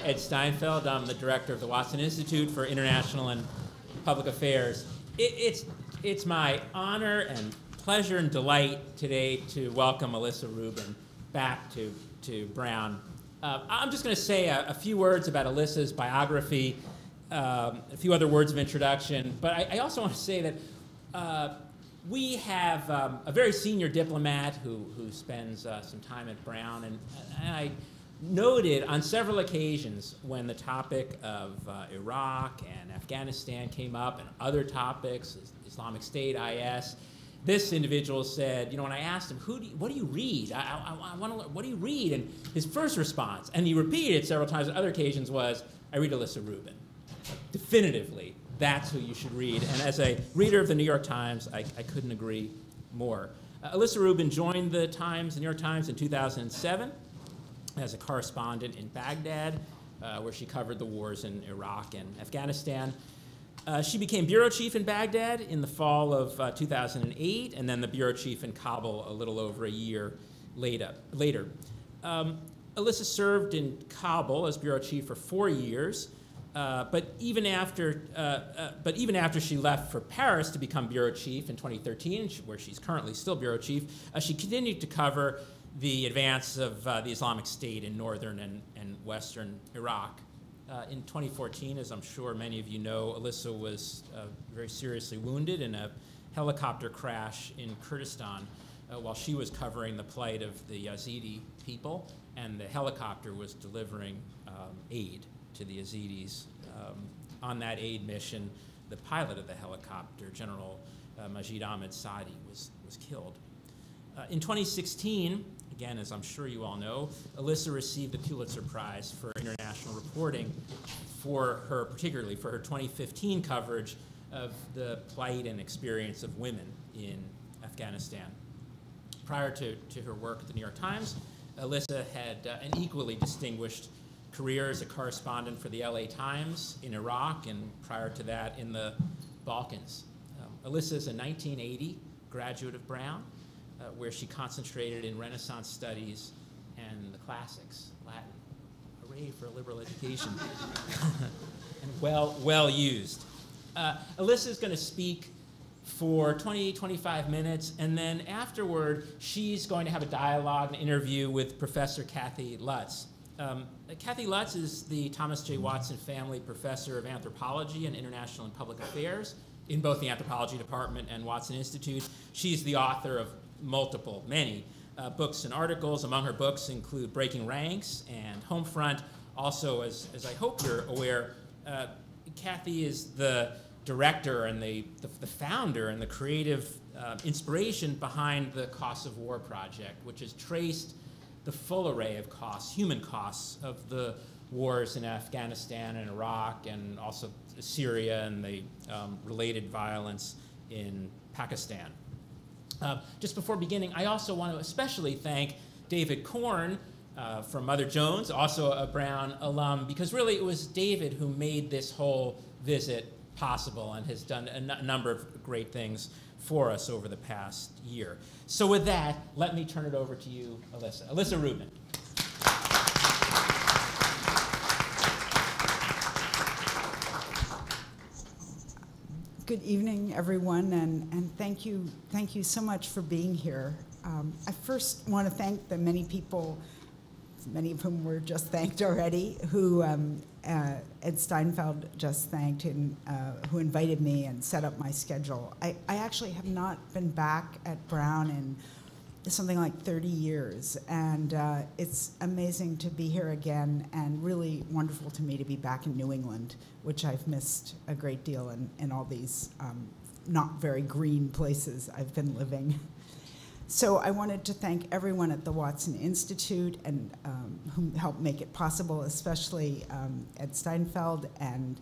Ed Steinfeld. I'm the director of the Watson Institute for International and Public Affairs. It's my honor and pleasure and delight today to welcome Alissa Rubin back to Brown. I'm just going to say a few words about Alissa's biography, a few other words of introduction, but I also want to say that we have a very senior diplomat who spends some time at Brown, and I noted on several occasions when the topic of Iraq and Afghanistan came up and other topics, Islamic State, IS, this individual said, when I asked him, what do you read? I want to learn, what do you read? And his first response, and he repeated it several times on other occasions, was, I read Alissa Rubin. Definitively, that's who you should read. And as a reader of the New York Times, I couldn't agree more. Alissa Rubin joined the New York Times in 2007 as a correspondent in Baghdad, where she covered the wars in Iraq and Afghanistan. She became bureau chief in Baghdad in the fall of 2008, and then the bureau chief in Kabul a little over a year later. Alissa served in Kabul as bureau chief for 4 years, but even after she left for Paris to become bureau chief in 2013, where she's currently still bureau chief, she continued to cover the advance of the Islamic State in northern and western Iraq. In 2014, as I'm sure many of you know, Alissa was very seriously wounded in a helicopter crash in Kurdistan while she was covering the plight of the Yazidi people, and the helicopter was delivering aid to the Yazidis. On that aid mission, the pilot of the helicopter, General Majid Ahmed Sadi, was killed. In 2016, again, as I'm sure you all know, Alissa received the Pulitzer Prize for international reporting particularly for her 2015 coverage of the plight and experience of women in Afghanistan. Prior to her work at the New York Times, Alissa had an equally distinguished career as a correspondent for the LA Times in Iraq, and prior to that in the Balkans. Alissa is a 1980 graduate of Brown, where she concentrated in Renaissance studies and the classics, Latin. Hooray for a liberal education. And well used. Alissa is going to speak for 20-25 minutes, and then afterward, she's going to have a dialogue, an interview with Professor Kathy Lutz. Kathy Lutz is the Thomas J. Watson Family Professor of Anthropology and International and Public Affairs in both the Anthropology Department and Watson Institute. She's the author of many books and articles. Among her books include Breaking Ranks and Homefront. Also, as I hope you're aware, Kathy is the director and the founder and the creative inspiration behind the Costs of War project, which has traced the full array of costs, human costs, of the wars in Afghanistan and Iraq, and also Syria and the related violence in Pakistan. Just before beginning, I also want to especially thank David Korn from Mother Jones, also a Brown alum, because really it was David who made this whole visit possible and has done a number of great things for us over the past year. So with that, let me turn it over to you, Alissa. Alissa Rubin. Good evening, everyone, and thank you so much for being here. I first want to thank the many people, many of whom were just thanked already, who Ed Steinfeld just thanked, and who invited me and set up my schedule. I actually have not been back at Brown in something like 30 years, and it's amazing to be here again, and really wonderful to me to be back in New England, which I've missed a great deal in all these not very green places I've been living. So I wanted to thank everyone at the Watson Institute and who helped make it possible, especially Ed Steinfeld and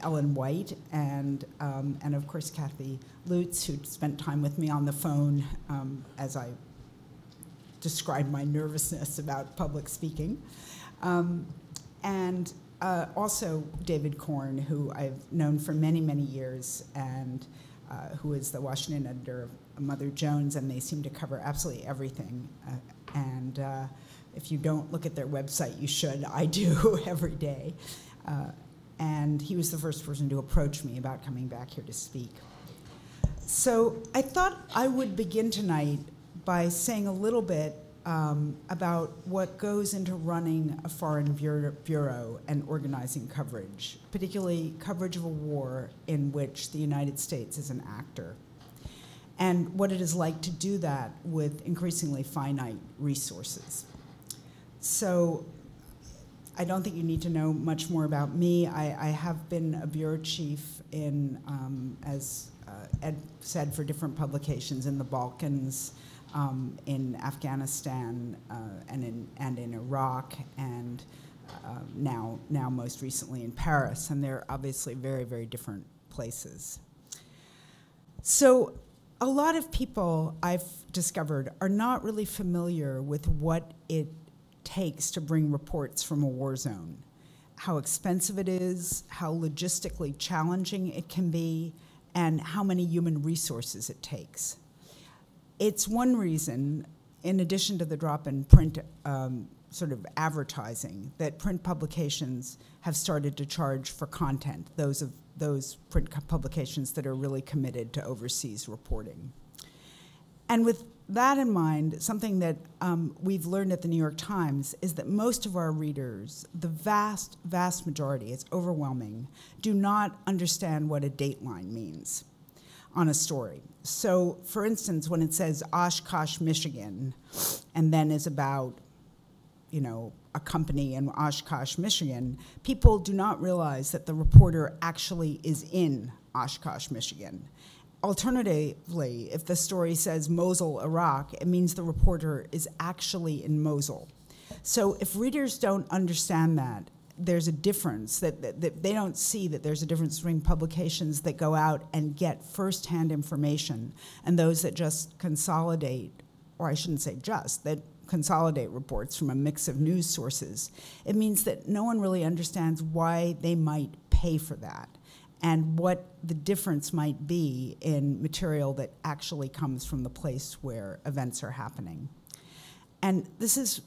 Ellen White, and of course Kathy Lutz, who spent time with me on the phone as I described my nervousness about public speaking. And also David Korn, who I've known for many, many years, and who is the Washington editor of Mother Jones, and they seem to cover absolutely everything. And If you don't look at their website, you should. I do every day. And he was the first person to approach me about coming back here to speak. So I thought I would begin tonight by saying a little bit about what goes into running a foreign bureau and organizing coverage, particularly coverage of a war in which the United States is an actor, and what it is like to do that with increasingly finite resources. So I don't think you need to know much more about me. I have been a bureau chief in, as Ed said, for different publications in the Balkans, in Afghanistan, and in Iraq, and now most recently in Paris. And they're obviously very, very different places. So a lot of people I've discovered are not really familiar with what it takes to bring reports from a war zone, how expensive it is, how logistically challenging it can be, and how many human resources it takes. It's one reason, in addition to the drop in print sort of advertising, that print publications have started to charge for content, those print publications that are really committed to overseas reporting. And with that in mind, something that we've learned at the New York Times is that most of our readers, the vast, vast majority, it's overwhelming, do not understand what a dateline means on a story. So, for instance, when it says Oshkosh, Michigan, and then is about, you know, a company in Oshkosh, Michigan, people do not realize that the reporter actually is in Oshkosh, Michigan. Alternatively, if the story says Mosul, Iraq, it means the reporter is actually in Mosul. So if readers don't understand that, there's a difference, that they don't see that there's a difference between publications that go out and get firsthand information and those that just consolidate, or I shouldn't say just, that consolidate reports from a mix of news sources. It means that no one really understands why they might pay for that and what the difference might be in material that actually comes from the place where events are happening. And this is,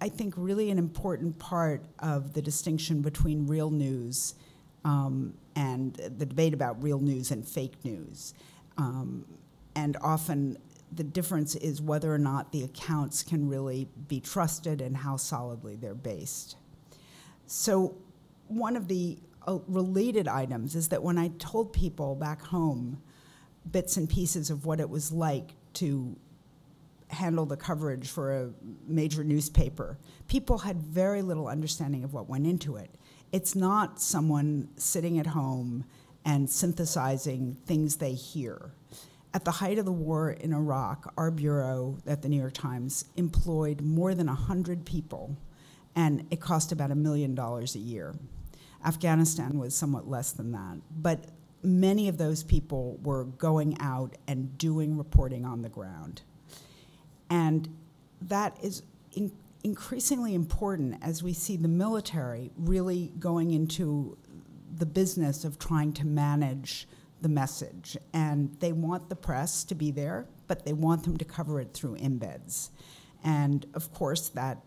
I think, really an important part of the distinction between real news and the debate about real news and fake news. And often the difference is whether or not the accounts can really be trusted and how solidly they're based. So one of the related items is that when I told people back home bits and pieces of what it was like to handle the coverage for a major newspaper, people had very little understanding of what went into it. It's not someone sitting at home and synthesizing things they hear. At the height of the war in Iraq, our bureau at the New York Times employed more than 100 people, and it cost about $1 million a year. Afghanistan was somewhat less than that, but many of those people were going out and doing reporting on the ground. And that is increasingly important as we see the military really going into the business of trying to manage the message. And they want the press to be there, but they want them to cover it through embeds. And of course, that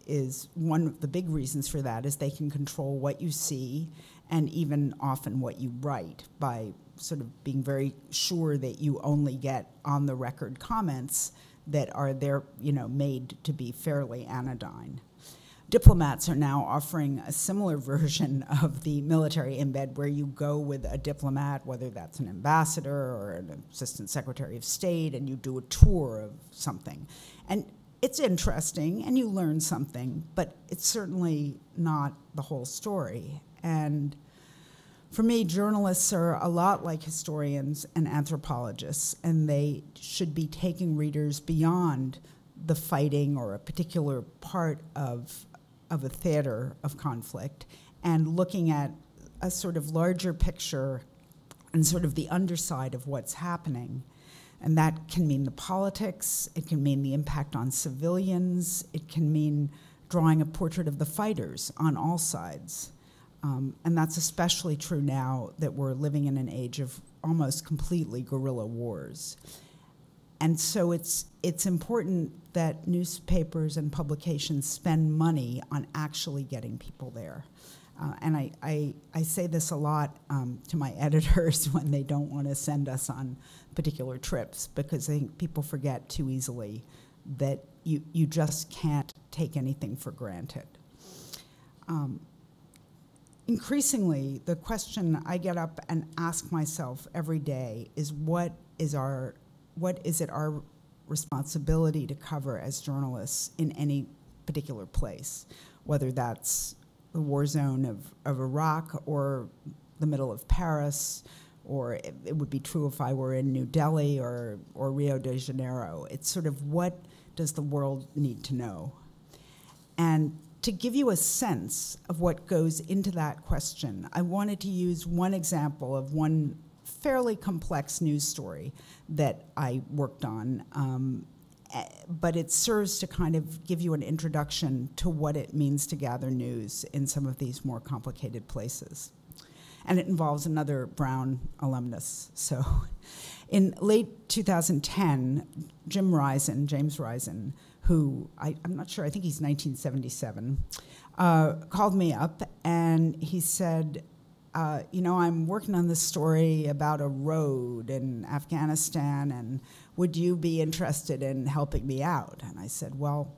is one of the big reasons for that is they can control what you see and even often what you write by sort of being very sure that you only get on the record comments that are there, you know, made to be fairly anodyne. Diplomats are now offering a similar version of the military embed where you go with a diplomat, whether that's an ambassador or an assistant secretary of state, and you do a tour of something. And it's interesting, and you learn something, but it's certainly not the whole story. And for me, journalists are a lot like historians and anthropologists, and they should be taking readers beyond the fighting or a particular part of a theater of conflict and looking at a sort of larger picture and sort of the underside of what's happening. And that can mean the politics, it can mean the impact on civilians, it can mean drawing a portrait of the fighters on all sides. And that's especially true now that we're living in an age of almost completely guerrilla wars. And so it's important that newspapers and publications spend money on actually getting people there. And I say this a lot to my editors when they don't want to send us on particular trips, because I think people forget too easily that you just can't take anything for granted. Increasingly, the question I get up and ask myself every day is what is it our responsibility to cover as journalists in any particular place, whether that's the war zone of Iraq or the middle of Paris, or it would be true if I were in New Delhi or Rio de Janeiro. It's sort of, what does the world need to know? And to give you a sense of what goes into that question, I wanted to use one example of one fairly complex news story that I worked on, but it serves to kind of give you an introduction to what it means to gather news in some of these more complicated places. And it involves another Brown alumnus. So in late 2010, James Risen, who I'm not sure, I think he's 1977, called me up and he said, I'm working on this story about a road in Afghanistan, and would you be interested in helping me out? And I said, well,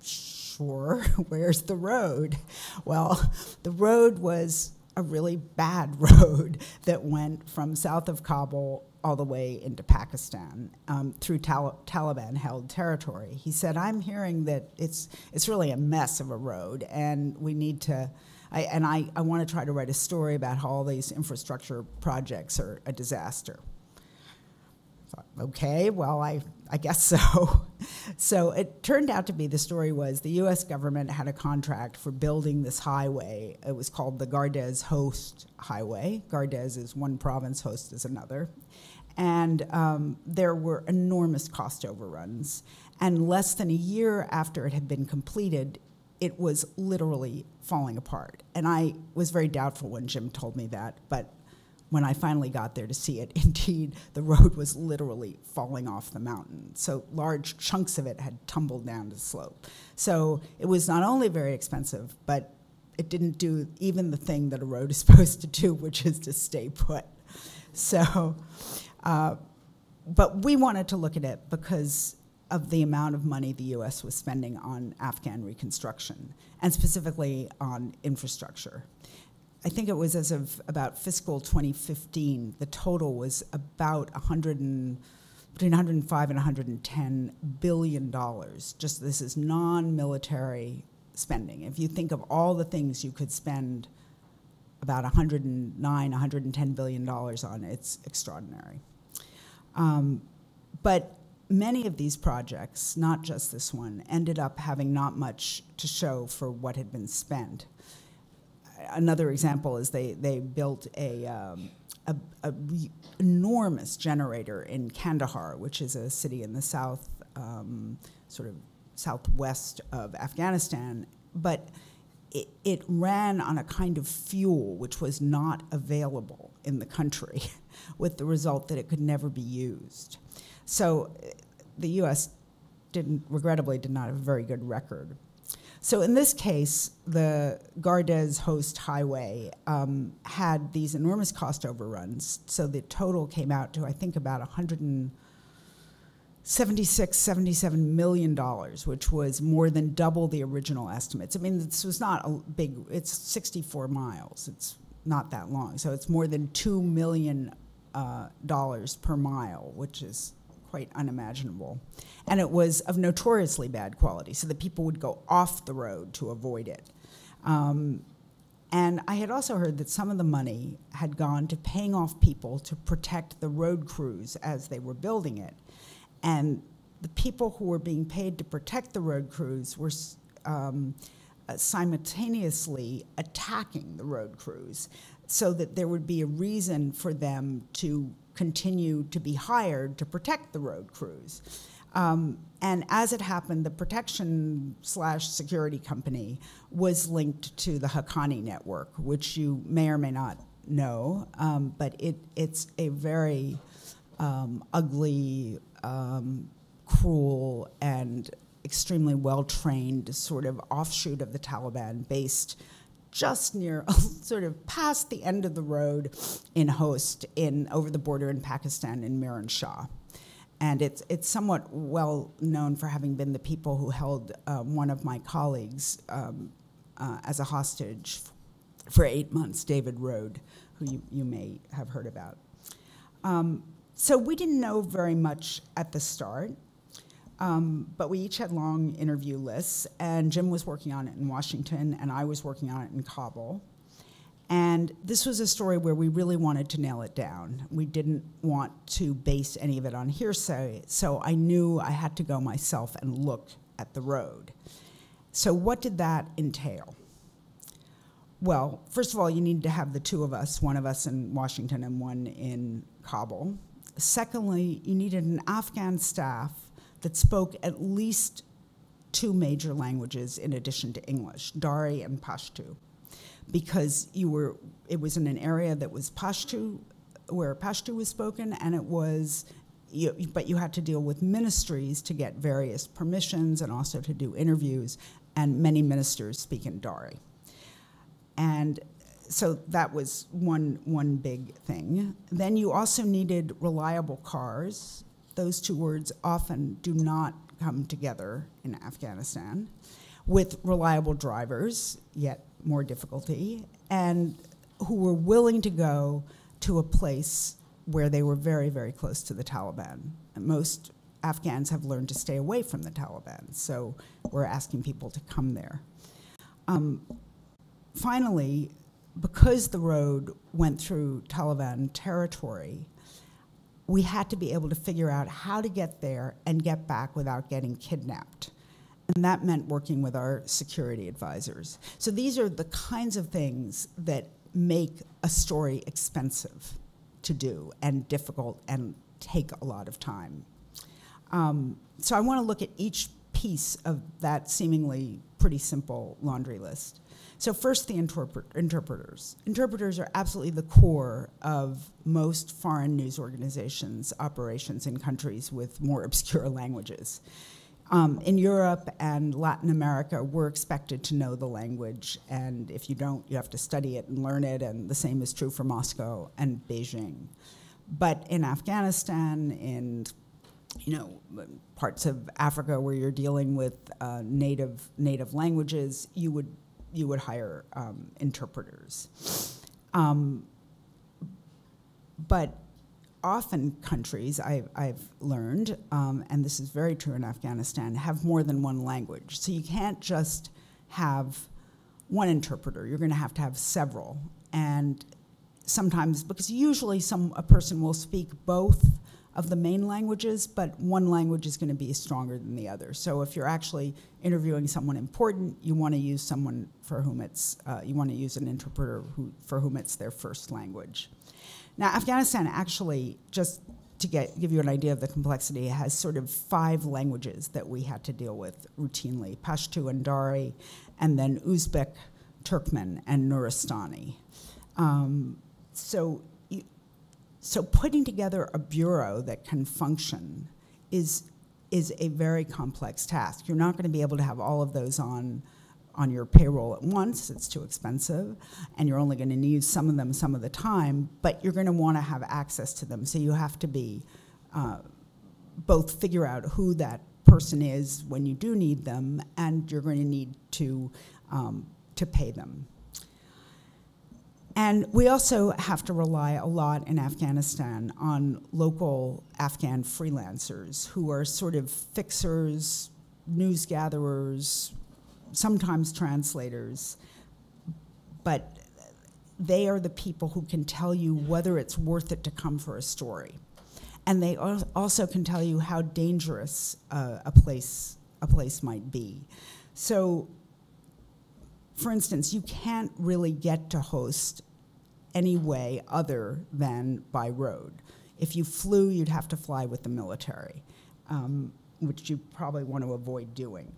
sure, where's the road? Well, the road was a really bad road that went from south of Kabul all the way into Pakistan through Taliban-held territory. He said, I'm hearing that it's really a mess of a road, and we need to, I want to try to write a story about how all these infrastructure projects are a disaster. I thought, okay, well, I guess so. So it turned out to be, the story was, the US government had a contract for building this highway. It was called the Gardez Host Highway. Gardez is one province, Host is another. And there were enormous cost overruns. And less than a year after it had been completed, it was literally falling apart. And I was very doubtful when Jim told me that, but when I finally got there to see it, indeed, the road was literally falling off the mountain. So large chunks of it had tumbled down the slope. So it was not only very expensive, but it didn't do even the thing that a road is supposed to do, which is to stay put. So, but we wanted to look at it because of the amount of money the US was spending on Afghan reconstruction, and specifically on infrastructure. I think it was as of about fiscal 2015, the total was about between 105 and 110 billion dollars. Just this is non-military spending. If you think of all the things you could spend about 110 billion dollars on, it's extraordinary. But many of these projects, not just this one, ended up having not much to show for what had been spent. Another example is they built a enormous generator in Kandahar, which is a city in the south, sort of southwest of Afghanistan, but it ran on a kind of fuel which was not available in the country, with the result that it could never be used. So the US regrettably did not have a very good record. So in this case, the Gardez Host Highway had these enormous cost overruns. So the total came out to, I think, about $77 million, which was more than double the original estimates. I mean, this was not a big, it's 64 miles. It's not that long. So it's more than $2 million per mile, which is quite unimaginable. And it was of notoriously bad quality, so that people would go off the road to avoid it. And I had also heard that some of the money had gone to paying off people to protect the road crews as they were building it. And the people who were being paid to protect the road crews were simultaneously attacking the road crews, so that there would be a reason for them to continue to be hired to protect the road crews. And as it happened, the protection/security company was linked to the Haqqani network, which you may or may not know, but it's a very ugly, cruel, and extremely well-trained sort of offshoot of the Taliban based just near, sort of past the end of the road in Host, over the border in Pakistan, in Miran Shah. And it's somewhat well known for having been the people who held one of my colleagues as a hostage for 8 months, David Rode, who you may have heard about. So we didn't know very much at the start, but we each had long interview lists, and Jim was working on it in Washington, and I was working on it in Kabul. And this was a story where we really wanted to nail it down. We didn't want to base any of it on hearsay, so I knew I had to go myself and look at the road. So what did that entail? Well, first of all, you need to have the two of us, one of us in Washington and one in Kabul. Secondly, you needed an Afghan staff that spoke at least 2 major languages in addition to English, Dari and Pashto, because it was in an area that was Pashto, where Pashto was spoken, and it was, but you had to deal with ministries to get various permissions and also to do interviews, and many ministers speak in Dari. And so that was one big thing. Then you also needed reliable cars. Those two words often do not come together in Afghanistan, with reliable drivers, yet more difficulty, and who were willing to go to a place where they were very, very close to the Taliban. And most Afghans have learned to stay away from the Taliban, so we're asking people to come there. Finally, because the road went through Taliban territory, we had to be able to figure out how to get there and get back without getting kidnapped. And that meant working with our security advisors. So these are the kinds of things that make a story expensive to do and difficult and take a lot of time. So I want to look at each piece of that seemingly pretty simple laundry list. So first, the interpreters. Interpreters are absolutely the core of most foreign news organizations' operations in countries with more obscure languages. In Europe and Latin America, we're expected to know the language, and if you don't, you have to study it and learn it, and the same is true for Moscow and Beijing. But in Afghanistan, in parts of Africa where you're dealing with native languages, you would hire interpreters. But often countries, I've learned, and this is very true in Afghanistan, have more than one language. So you can't just have one interpreter. You're going to have several. And sometimes, because usually a person will speak both of the main languages, but one language is going to be stronger than the other. So if you're actually interviewing someone important, you want to use someone for whom you want to use an interpreter for whom it's their first language. Now, Afghanistan actually, just to give you an idea of the complexity, has sort of 5 languages that we had to deal with routinely: Pashto and Dari, and then Uzbek, Turkmen, and Nuristani. So putting together a bureau that can function is a very complex task. You're not going to be able to have all of those on your payroll at once. It's too expensive, and you're only going to need some of them some of the time, but you're going to want to have access to them. So you have to be both figure out who that person is when you do need them, and you're going to need to pay them. And we also have to rely a lot in Afghanistan on local Afghan freelancers who are sort of fixers, news gatherers, sometimes translators, but they are the people who can tell you whether it's worth it to come for a story. And they also can tell you how dangerous a place might be. So, for instance, you can't really get to Host any way other than by road. If you flew, you'd have to fly with the military, which you probably want to avoid doing.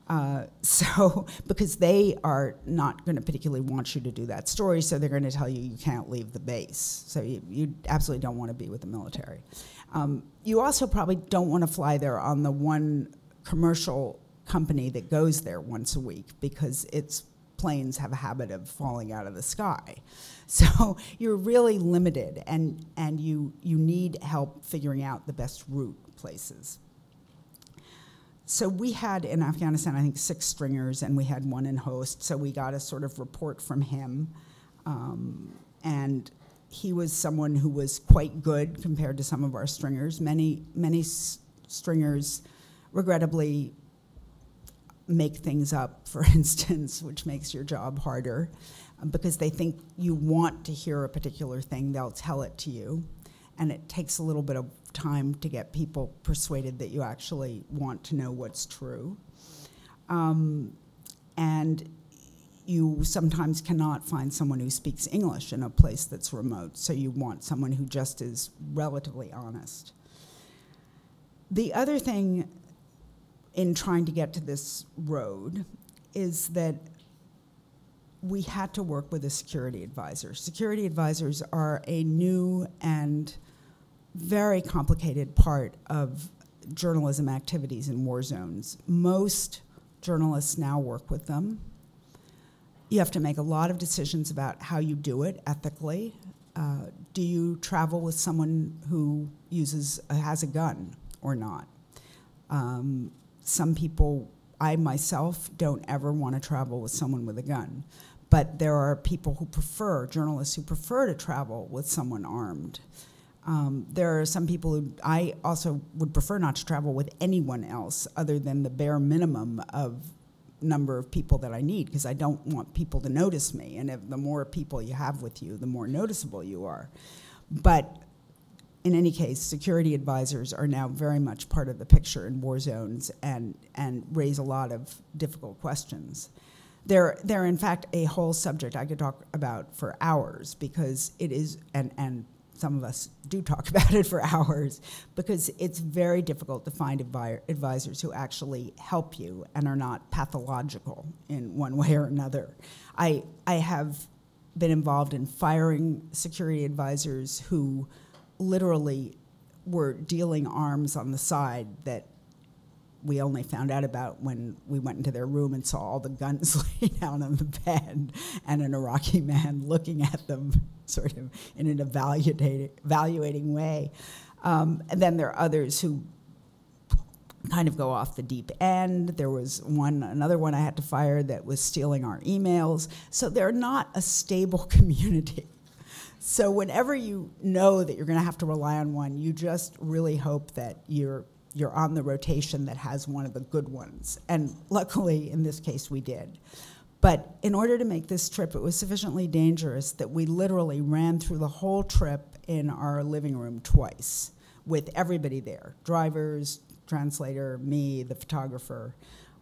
Because they are not going to particularly want you to do that story, so they're going to tell you you can't leave the base. So you absolutely don't want to be with the military. You also probably don't want to fly there on the one commercial company that goes there once a week, because its planes have a habit of falling out of the sky. So you're really limited, and you need help figuring out the best route places. So we had in Afghanistan, I think, 6 stringers, and we had 1 in host, so we got a sort of report from him. And he was someone who was quite good compared to some of our stringers. Many stringers, regrettably, make things up, for instance, which makes your job harder, because they think you want to hear a particular thing, they'll tell it to you. And it takes a little bit of time to get people persuaded that you actually want to know what's true. And you sometimes cannot find someone who speaks English in a place that's remote, so you want someone who just is relatively honest. The other thing in trying to get to this road is that we had to work with a security advisor. Security advisors are a new and very complicated part of journalism activities in war zones. Most journalists now work with them. You have to make a lot of decisions about how you do it ethically. Do you travel with someone who has a gun or not? Some people, I myself, don't ever want to travel with someone with a gun. But there are people who prefer, journalists who prefer to travel with someone armed. There are some people who, I also would prefer not to travel with anyone else other than the bare minimum of number of people that I need, because I don't want people to notice me. And the more people you have with you, the more noticeable you are. But in any case, security advisors are now very much part of the picture in war zones and raise a lot of difficult questions. They're in fact a whole subject I could talk about for hours, because it is, and some of us do talk about it for hours, because it's very difficult to find advisors who actually help you and are not pathological in one way or another. I have been involved in firing security advisors who literally were dealing arms on the side that we only found out about when we went into their room and saw all the guns laid down on the bed and an Iraqi man looking at them sort of in an evaluating way. And then there are others who kind of go off the deep end. There was another one I had to fire that was stealing our emails. So they're not a stable community. So whenever you know that you're going to have to rely on one, you just really hope that you're on the rotation that has one of the good ones. And luckily, in this case, we did. But in order to make this trip, it was sufficiently dangerous that we literally ran through the whole trip in our living room twice with everybody there, drivers, translator, me, the photographer.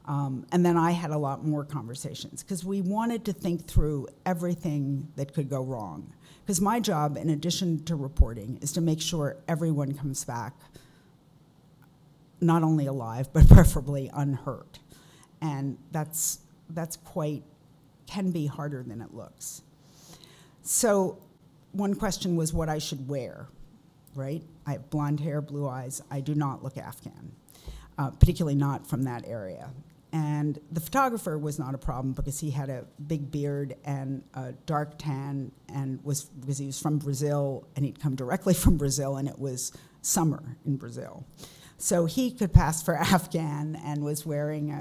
And then I had a lot more conversations, because we wanted to think through everything that could go wrong. Because my job, in addition to reporting, is to make sure everyone comes back not only alive, but preferably unhurt. And that's can be harder than it looks. So one question was what I should wear, right? I have blonde hair, blue eyes. I do not look Afghan, particularly not from that area. And the photographer was not a problem, because he had a big beard and a dark tan, and because he was from Brazil, and he'd come directly from Brazil, and it was summer in Brazil. So he could pass for Afghan and was wearing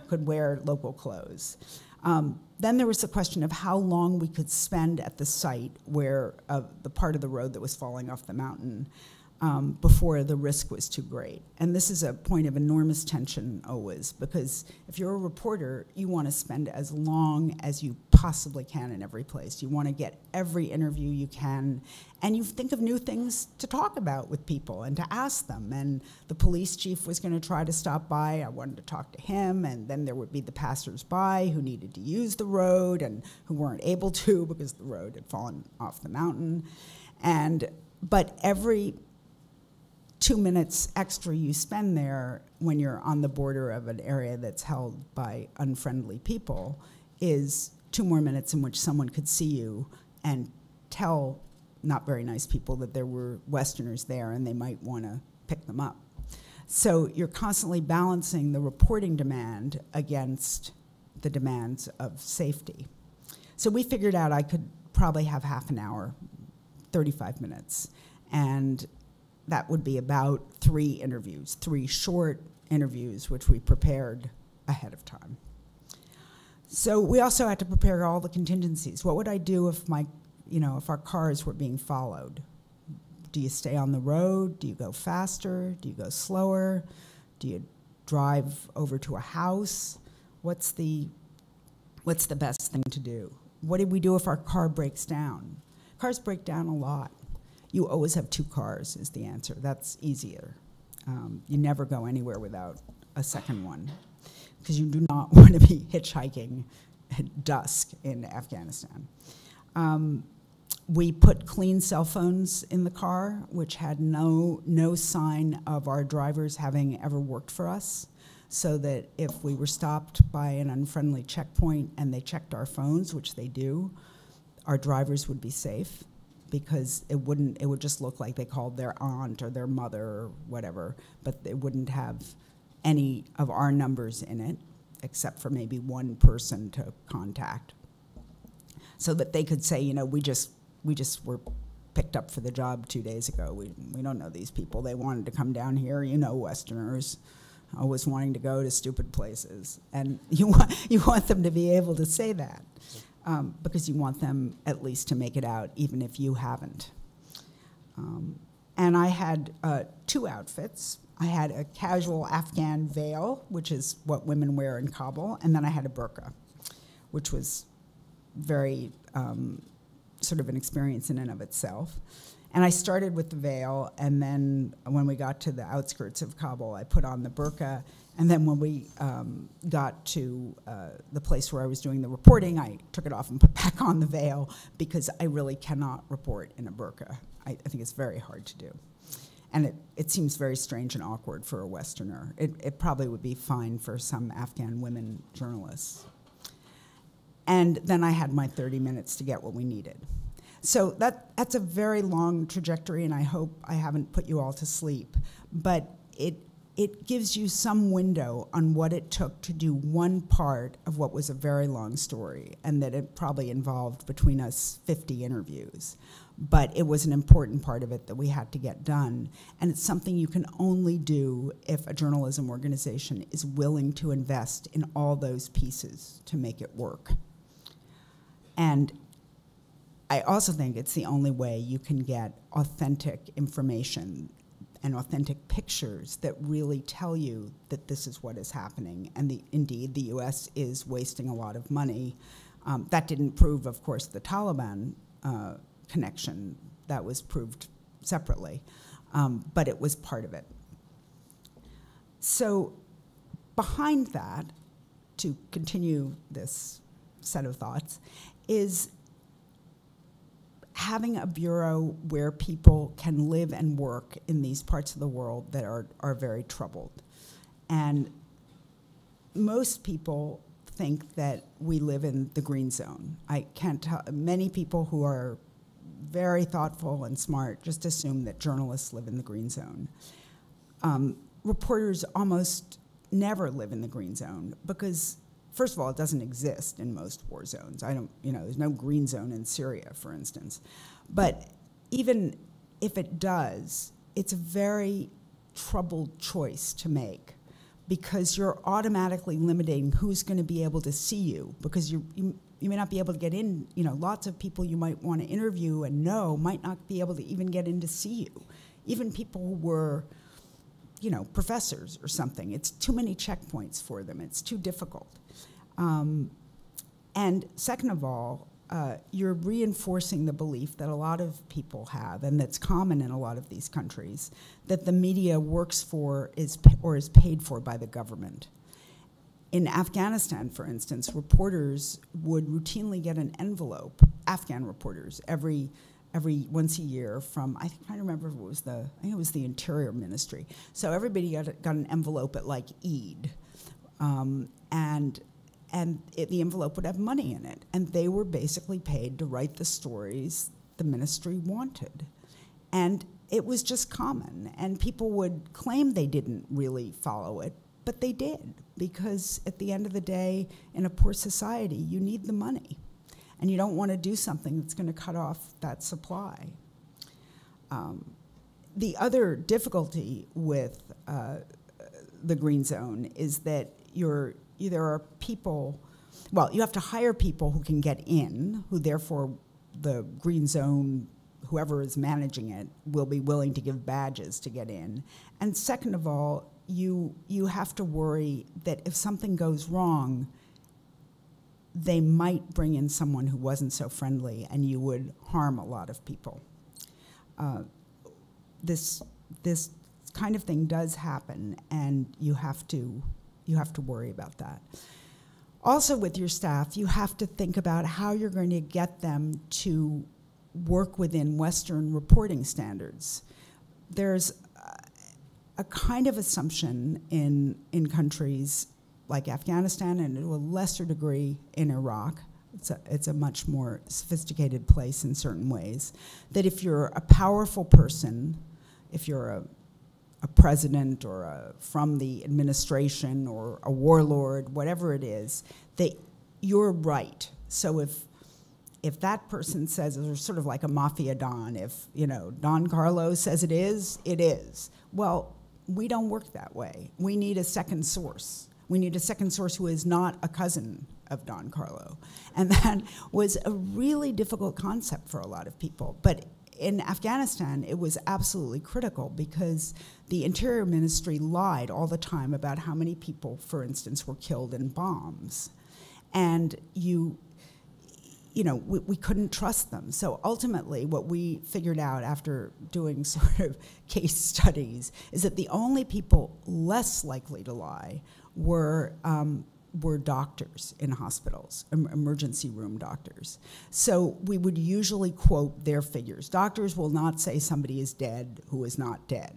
could wear local clothes. Then there was the question of how long we could spend at the site where the part of the road that was falling off the mountain before the risk was too great. And this is a point of enormous tension always, because if you're a reporter, you want to spend as long as you possibly can in every place. You want to get every interview you can, and you think of new things to talk about with people and to ask them. And the police chief was going to try to stop by. I wanted to talk to him, and then there would be the passers-by who needed to use the road and who weren't able to because the road had fallen off the mountain. But every 2 minutes extra you spend there when you're on the border of an area that's held by unfriendly people is 2 more minutes in which someone could see you and tell not very nice people, that there were Westerners there and they might want to pick them up. So you're constantly balancing the reporting demand against the demands of safety. So we figured out I could probably have half an hour, 35 minutes, and that would be about 3 interviews, 3 short interviews, which we prepared ahead of time. So we also had to prepare all the contingencies. What would I do if if our cars were being followed? Do you stay on the road? Do you go faster? Do you go slower? Do you drive over to a house? What's the best thing to do? What do we do if our car breaks down? Cars break down a lot. You always have 2 cars is the answer. That's easier. You never go anywhere without a second one, because you do not want to be hitchhiking at dusk in Afghanistan. We put clean cell phones in the car, which had no sign of our drivers having ever worked for us, so that if we were stopped by an unfriendly checkpoint and they checked our phones, which they do, our drivers would be safe, because it would just look like they called their aunt or their mother or whatever, but it wouldn't have any of our numbers in it, except for maybe one person to contact, so that they could say, we just were picked up for the job 2 days ago. We don't know these people. They wanted to come down here. Westerners always wanting to go to stupid places, and you want them to be able to say that, because you want them at least to make it out, even if you haven't. And I had 2 outfits. I had a casual Afghan veil, which is what women wear in Kabul, and then I had a burqa, which was very sort of an experience in and of itself. And I started with the veil, and then when we got to the outskirts of Kabul, I put on the burqa, and then when we got to the place where I was doing the reporting, I took it off and put back on the veil, because I really cannot report in a burqa. I think it's very hard to do. And it seems very strange and awkward for a Westerner. It probably would be fine for some Afghan women journalists. And then I had my 30 minutes to get what we needed. So that's a very long trajectory, and I hope I haven't put you all to sleep. But it gives you some window on what it took to do one part of what was a very long story, and that it probably involved between us 50 interviews. But it was an important part of it that we had to get done. And it's something you can only do if a journalism organization is willing to invest in all those pieces to make it work. And I also think it's the only way you can get authentic information and authentic pictures that really tell you that this is what is happening. And indeed, the US is wasting a lot of money. That didn't prove, of course, the Taliban connection. That was proved separately, but it was part of it. So behind that, to continue this set of thoughts, is having a bureau where people can live and work in these parts of the world that are very troubled. And most people think that we live in the green zone. I can't tell, many people who are very thoughtful and smart just assume that journalists live in the green zone. Reporters almost never live in the green zone because, first of all, it doesn't exist in most war zones. There's no green zone in Syria, for instance. But even if it does, it's a very troubled choice to make, because you're automatically limiting who's going to be able to see you, because you may not be able to get in. Lots of people you might want to interview and know might not be able to even get in to see you. Even people who were, professors or something. It's too many checkpoints for them. It's too difficult. And second of all, you're reinforcing the belief that a lot of people have, and that's common in a lot of these countries, that the media works for or is paid for by the government. In Afghanistan, for instance, reporters would routinely get an envelope, Afghan reporters, every once a year from, I think, I don't remember if it was the Interior Ministry. So everybody got an envelope at like Eid. The envelope would have money in it, and they were basically paid to write the stories the ministry wanted. And it was just common, and people would claim they didn't really follow it, but they did, because at the end of the day, in a poor society, you need the money, and you don't want to do something that's going to cut off that supply. The other difficulty with the green zone is that there are people, well, you have to hire people who can get in, who therefore the green zone, whoever is managing it, will be willing to give badges to get in. And second of all, you have to worry that if something goes wrong, they might bring in someone who wasn't so friendly, and you would harm a lot of people. This kind of thing does happen, and you have to worry about that. Also, with your staff, you have to think about how you're going to get them to work within Western reporting standards. There's a kind of assumption in countries like Afghanistan, and to a lesser degree in Iraq, it's a much more sophisticated place in certain ways, that if you're a powerful person, if you're a president or from the administration or a warlord, whatever it is, that you're right. So if that person says, it's sort of like a mafia don, if Don Carlo says it is, it is. Well, we don't work that way. We need a second source. We need a second source who is not a cousin of Don Carlo. And that was a really difficult concept for a lot of people. But in Afghanistan, it was absolutely critical, because the Interior Ministry lied all the time about how many people, for instance, were killed in bombs. And we couldn't trust them. So ultimately, what we figured out after doing sort of case studies is that the only people less likely to lie were doctors in hospitals, emergency room doctors. So we would usually quote their figures. Doctors will not say somebody is dead who is not dead.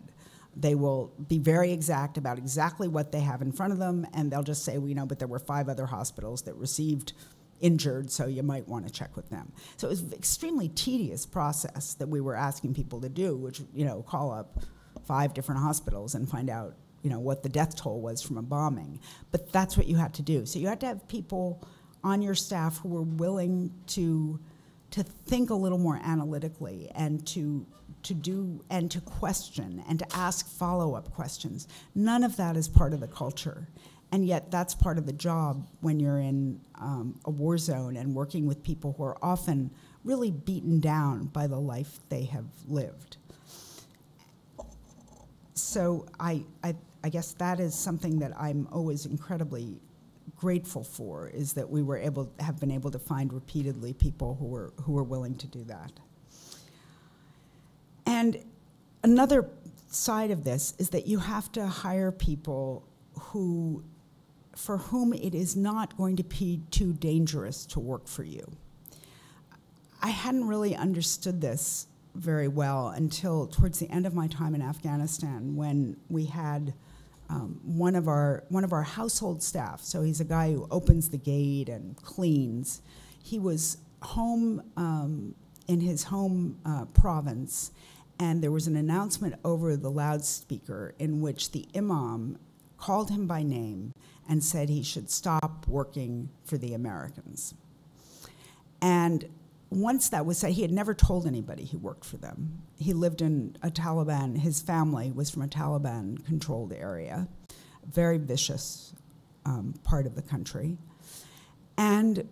They will be very exact about exactly what they have in front of them, and they'll just say, but there were 5 other hospitals that received injured, so you might want to check with them. So it was an extremely tedious process that we were asking people to do, which, call up 5 different hospitals and find out, what the death toll was from a bombing. But that's what you had to do. So you had to have people on your staff who were willing to think a little more analytically, and to question and to ask follow-up questions. None of that is part of the culture. And yet that's part of the job when you're in a war zone and working with people who are often really beaten down by the life they have lived. So I guess that is something that I'm always incredibly grateful for, is that we have been able to find repeatedly people who were willing to do that. And another side of this is that you have to hire people for whom it is not going to be too dangerous to work for you. I hadn't really understood this very well until towards the end of my time in Afghanistan, when we had one of our household staff. So he's a guy who opens the gate and cleans. He was home in his home province, and there was an announcement over the loudspeaker in which the imam called him by name and said he should stop working for the Americans. And once that was said, he had never told anybody he worked for them. He lived in a Taliban, his family was from a Taliban-controlled area, very vicious part of the country. And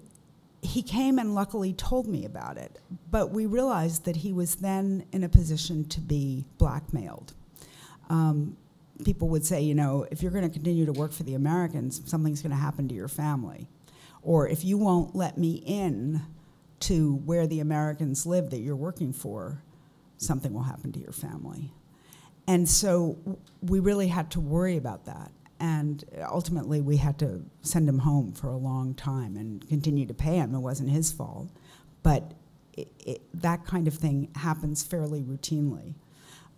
he came and luckily told me about it, but we realized that he was then in a position to be blackmailed. People would say, if you're going to continue to work for the Americans, something's going to happen to your family. Or if you won't let me in to where the Americans live that you're working for, something will happen to your family. And so we really had to worry about that. And ultimately, we had to send him home for a long time and continue to pay him. It wasn't his fault. But that kind of thing happens fairly routinely.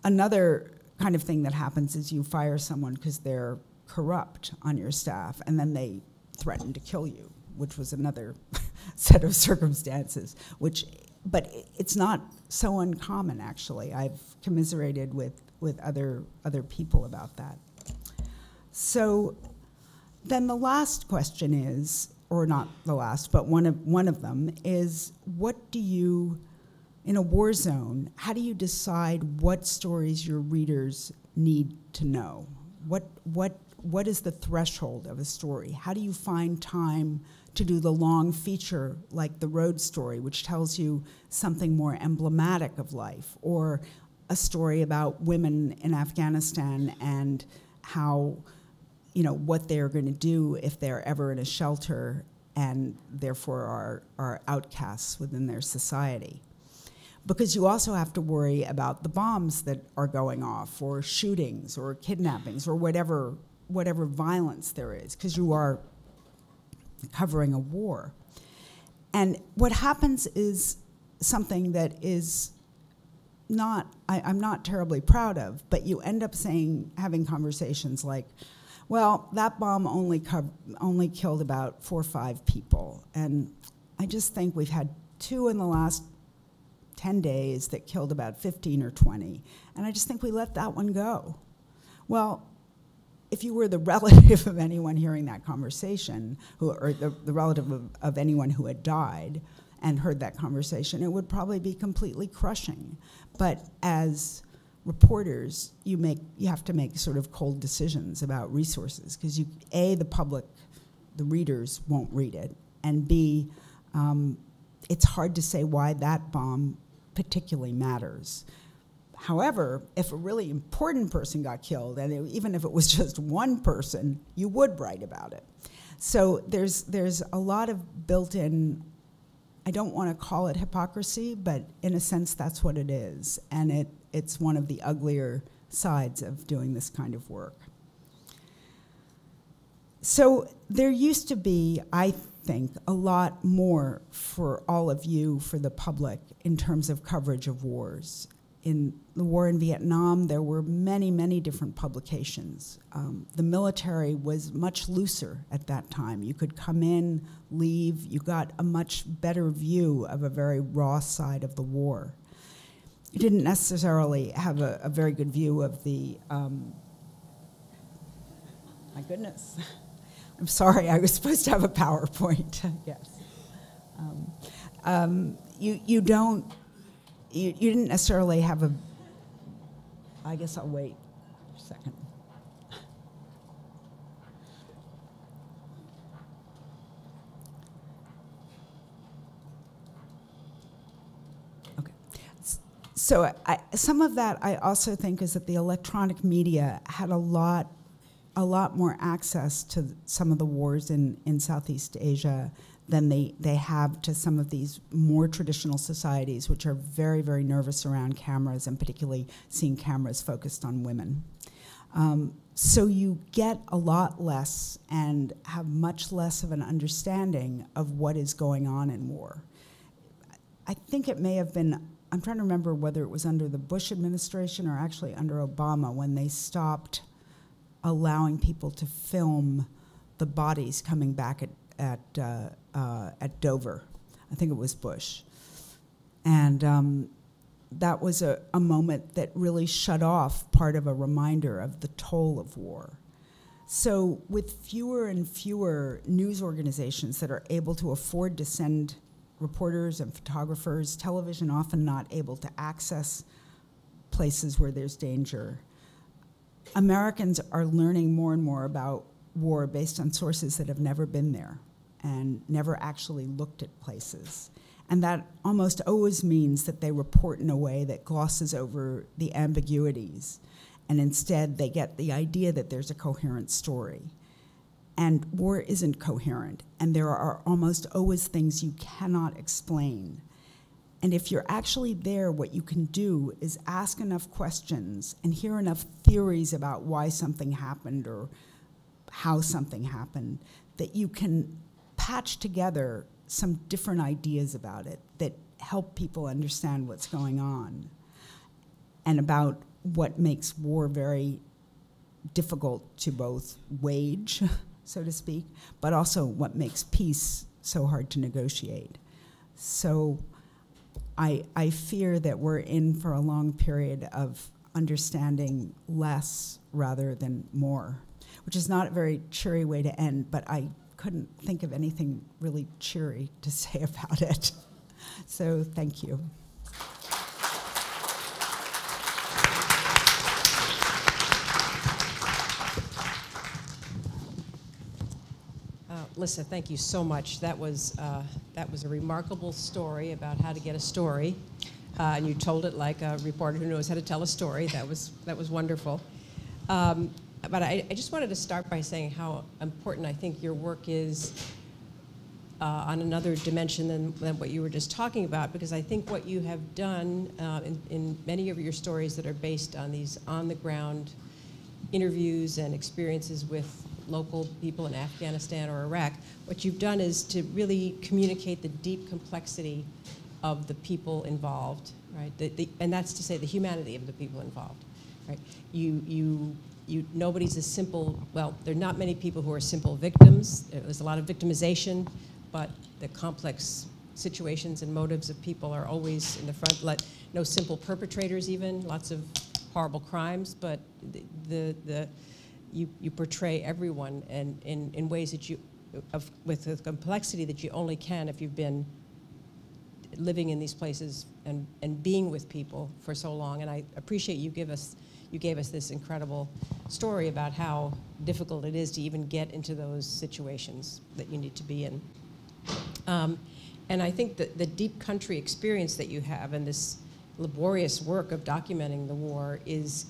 Another kind of thing that happens is you fire someone because they're corrupt on your staff, and then they threaten to kill you, which was another set of circumstances, which but it's not so uncommon, actually. I've commiserated with other people about that. So then the last question is, or not the last, but one of them is, what do you, in a war zone, how do you decide what stories your readers need to know? What is the threshold of a story? How do you find time to do the long feature like The Road Story, which tells you something more emblematic of life, or a story about women in Afghanistan and how, what they're going to do if they're ever in a shelter and therefore are outcasts within their society? Because you also have to worry about the bombs that are going off, or shootings, or kidnappings, or whatever violence there is, because you are covering a war. And what happens is something that is I'm not terribly proud of, but you end up having conversations like, well, that bomb only killed about 4 or 5 people. And I just think we've had 2 in the last 10 days that killed about 15 or 20. And I just think we let that one go. Well, if you were the relative of anyone hearing that conversation, or the relative of anyone who had died and heard that conversation, it would probably be completely crushing. But as reporters, you have to make sort of cold decisions about resources, because A, the public, the readers won't read it, and B, it's hard to say why that bomb particularly matters. However, if a really important person got killed, and even if it was just one person, you would write about it. So there's a lot of built-in, I don't want to call it hypocrisy, but in a sense that's what it is. And it's one of the uglier sides of doing this kind of work. So there used to be, I think, a lot more for all of you, for the public, in terms of coverage of wars. In the war in Vietnam, there were many, many different publications. The military was much looser at that time. You could come in, leave, you got a much better view of a very raw side of the war. You didn't necessarily have a very good view of the, my goodness. I'm sorry, I was supposed to have a PowerPoint, yes. You didn't necessarily have I guess I'll wait a second. Okay. So some of that I also think is that the electronic media had a lot more access to some of the wars in Southeast Asia than they have to some of these more traditional societies, which are very, very nervous around cameras, and particularly seeing cameras focused on women. So you get a lot less and have much less of an understanding of what is going on in war. I think it may have been, I'm trying to remember whether it was under the Bush administration or actually under Obama, when they stopped allowing people to film the bodies coming back at Dover. I think it was Bush. And that was a moment that really shut off part of a reminder of the toll of war. So with fewer and fewer news organizations that are able to afford to send reporters and photographers, television often not able to access places where there's danger, Americans are learning more and more about war based on sources that have never been there and never actually looked at places. And that almost always means that they report in a way that glosses over the ambiguities, and instead they get the idea that there's a coherent story. And war isn't coherent, and there are almost always things you cannot explain. And if you're actually there, what you can do is ask enough questions and hear enough theories about why something happened or how something happened, that you can patch together some different ideas about it that help people understand what's going on and about what makes war very difficult to both wage, so to speak, but also what makes peace so hard to negotiate. So I fear that we're in for a long period of understanding less rather than more, which is not a very cheery way to end, but I couldn't think of anything really cheery to say about it. So thank you. Alissa, thank you so much. That was a remarkable story about how to get a story, and you told it like a reporter who knows how to tell a story. That was wonderful. But I just wanted to start by saying how important I think your work is on another dimension than what you were just talking about, because I think what you have done in many of your stories that are based on these on-the-ground interviews and experiences with local people in Afghanistan or Iraq, what you've done is to really communicate the deep complexity of the people involved, right? And that's to say the humanity of the people involved, right? Nobody's a simple, well, there are not many people who are simple victims. There's a lot of victimization, but the complex situations and motives of people are always in the front. No simple perpetrators even, lots of horrible crimes, but you portray everyone and in ways that with a complexity that you only can if you've been living in these places and being with people for so long. And I appreciate you gave us this incredible story about how difficult it is to even get into those situations that you need to be in. And I think that the deep country experience that you have and this laborious work of documenting the war is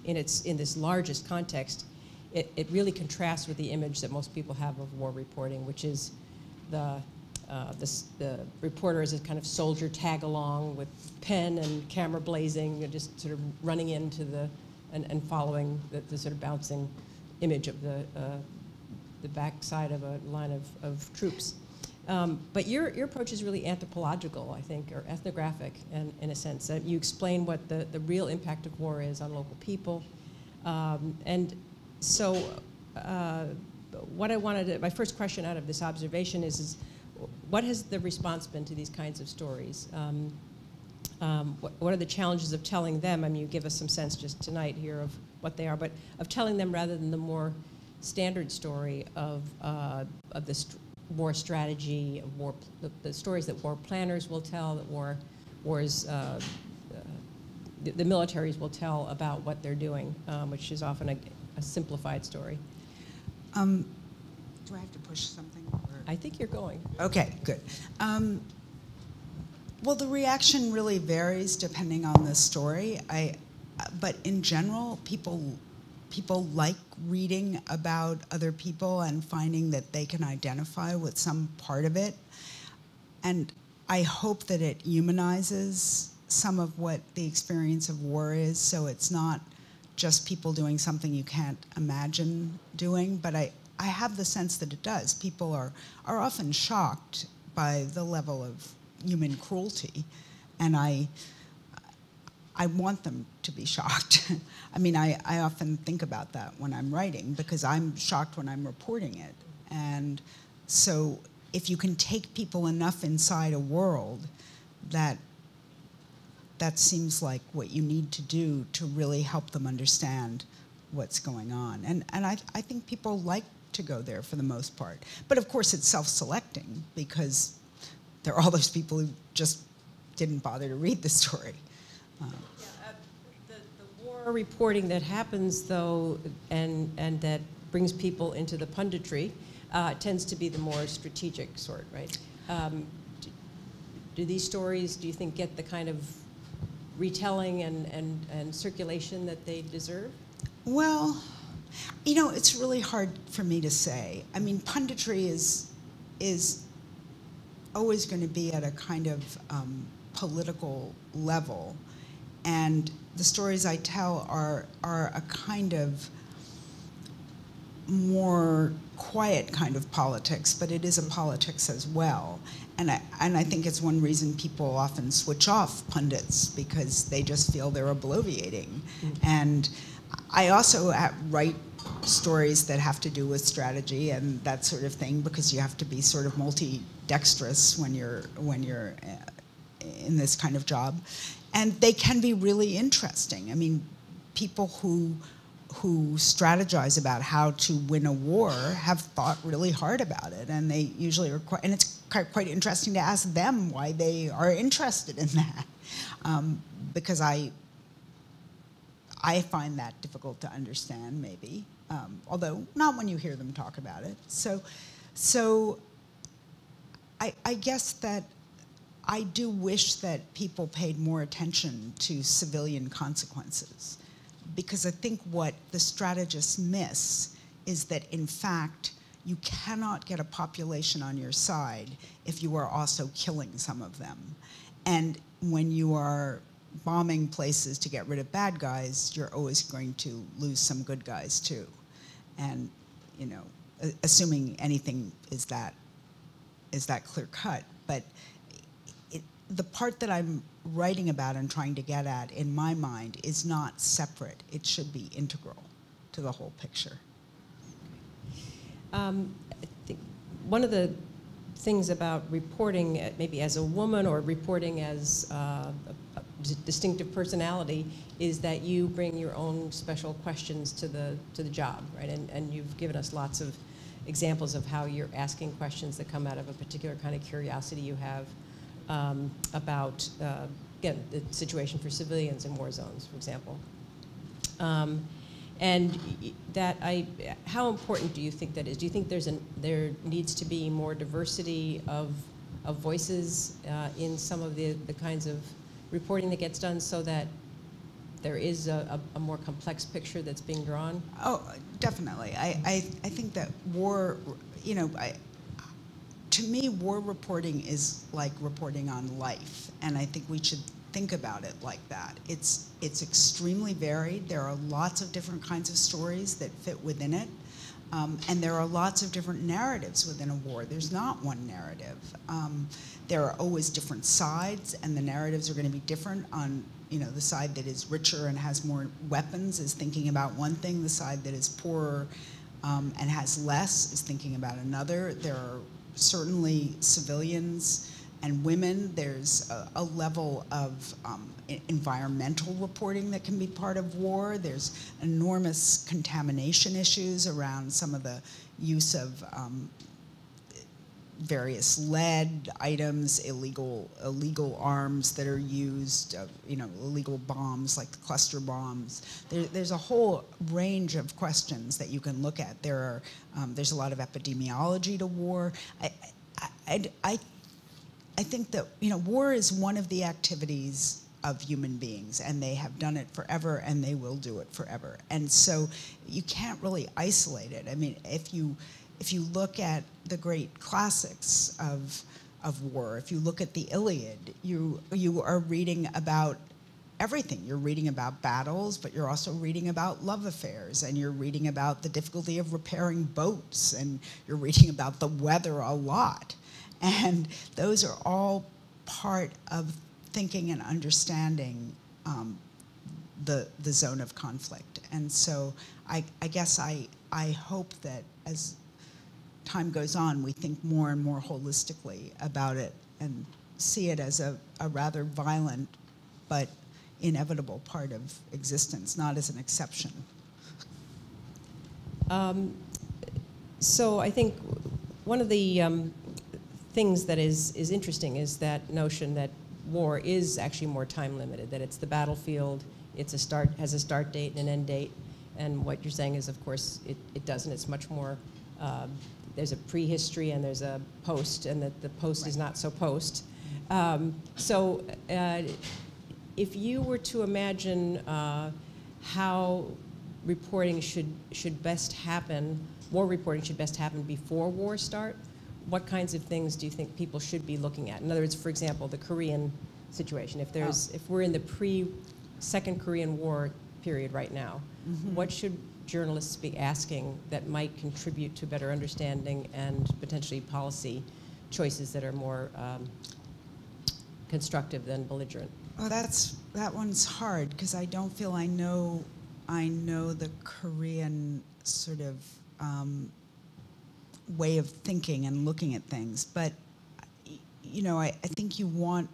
in this largest context. It really contrasts with the image that most people have of war reporting, which is the reporter as a kind of soldier tag-along with pen and camera blazing, just sort of running into and following the sort of bouncing image of the backside of a line of troops. But your approach is really anthropological, I think, or ethnographic in a sense. You explain what the real impact of war is on local people. And so what I wanted to, my first question out of this observation is what has the response been to these kinds of stories? What are the challenges of telling them? I mean, you give us some sense just tonight here of what they are, but of telling them rather than the more standard story of this war strategy, of war, the stories that war planners will tell, that the militaries will tell about what they're doing, which is often a simplified story. Do I have to push something? Or? I think you're going. Okay, good. Well, the reaction really varies depending on the story. But in general, people like reading about other people and finding that they can identify with some part of it. And I hope that it humanizes some of what the experience of war is, so it's not just people doing something you can't imagine doing, but I have the sense that it does. People are often shocked by the level of human cruelty, and I want them to be shocked. I mean, I often think about that when I'm writing, because I'm shocked when I'm reporting it. And so if you can take people enough inside a world that seems like what you need to do to really help them understand what's going on. And I think people like to go there for the most part. But of course it's self-selecting, because there are all those people who just didn't bother to read the story. The war reporting that happens, though, and that brings people into the punditry tends to be the more strategic sort, right? Do these stories, do you think, get the kind of retelling and circulation that they deserve? Well, you know, it's really hard for me to say. I mean, punditry is always going to be at a kind of political level, and the stories I tell are a kind of more quiet kind of politics, but it is a politics as well. And I think it's one reason people often switch off pundits, because they just feel they're bloviating. Mm-hmm. And I also write stories that have to do with strategy and that sort of thing, because you have to be sort of multi-dexterous when you're in this kind of job, and they can be really interesting. I mean, people who strategize about how to win a war have thought really hard about it, and they usually are quite, and it's quite interesting to ask them why they are interested in that, because I find that difficult to understand, maybe, although not when you hear them talk about it. So I guess that I do wish that people paid more attention to civilian consequences, because I think what the strategists miss is that, in fact, you cannot get a population on your side if you are also killing some of them. And when you are bombing places to get rid of bad guys, you're always going to lose some good guys too. And, you know, assuming anything is that clear cut. But the part that I'm writing about and trying to get at, in my mind, is not separate. It should be integral to the whole picture. I think one of the things about reporting, maybe as a woman or reporting as a distinctive personality, is that you bring your own special questions to the job, right? And you've given us lots of examples of how you're asking questions that come out of a particular kind of curiosity you have about, again, the situation for civilians in war zones, for example. And how important do you think that is? Do you think there needs to be more diversity of voices in some of the kinds of reporting that gets done, so that there is a more complex picture that's being drawn? Oh, definitely. I think that war, you know, to me, war reporting is like reporting on life, and I think we should think about it like that. It's extremely varied. There are lots of different kinds of stories that fit within it, and there are lots of different narratives within a war. There's not one narrative. There are always different sides, and the narratives are going to be different. On, you know, the side that is richer and has more weapons is thinking about one thing. The side that is poorer and has less is thinking about another. There are certainly civilians and women. There's a level of environmental reporting that can be part of war. There's enormous contamination issues around some of the use of various lead items, illegal arms that are used, you know, illegal bombs like the cluster bombs. There's a whole range of questions that you can look at. There's a lot of epidemiology to war. I think that, you know, war is one of the activities of human beings, and they have done it forever, and they will do it forever. And so you can't really isolate it. I mean, if you look at the great classics of war, if you look at the Iliad, you are reading about everything. You're reading about battles, but you're also reading about love affairs, and you're reading about the difficulty of repairing boats, and you're reading about the weather a lot. And those are all part of thinking and understanding the zone of conflict. And so I guess I hope that as time goes on, we think more and more holistically about it and see it as a rather violent but inevitable part of existence, not as an exception. So I think one of the things that is interesting is that notion that war is actually more time limited, that it's the battlefield, has a start date and an end date, and what you're saying is, of course, it doesn't. It's much more, there's a prehistory and there's a post, and that the post is not so post. So if you were to imagine how reporting should best happen, war reporting should best happen before war start, what kinds of things do you think people should be looking at? In other words, for example, the Korean situation. If we're in the Second Korean War period right now, what should journalists be asking that might contribute to better understanding and potentially policy choices that are more constructive than belligerent? Oh, that one's hard, because I don't feel I know the Korean sort of way of thinking and looking at things. But, you know, I think you want,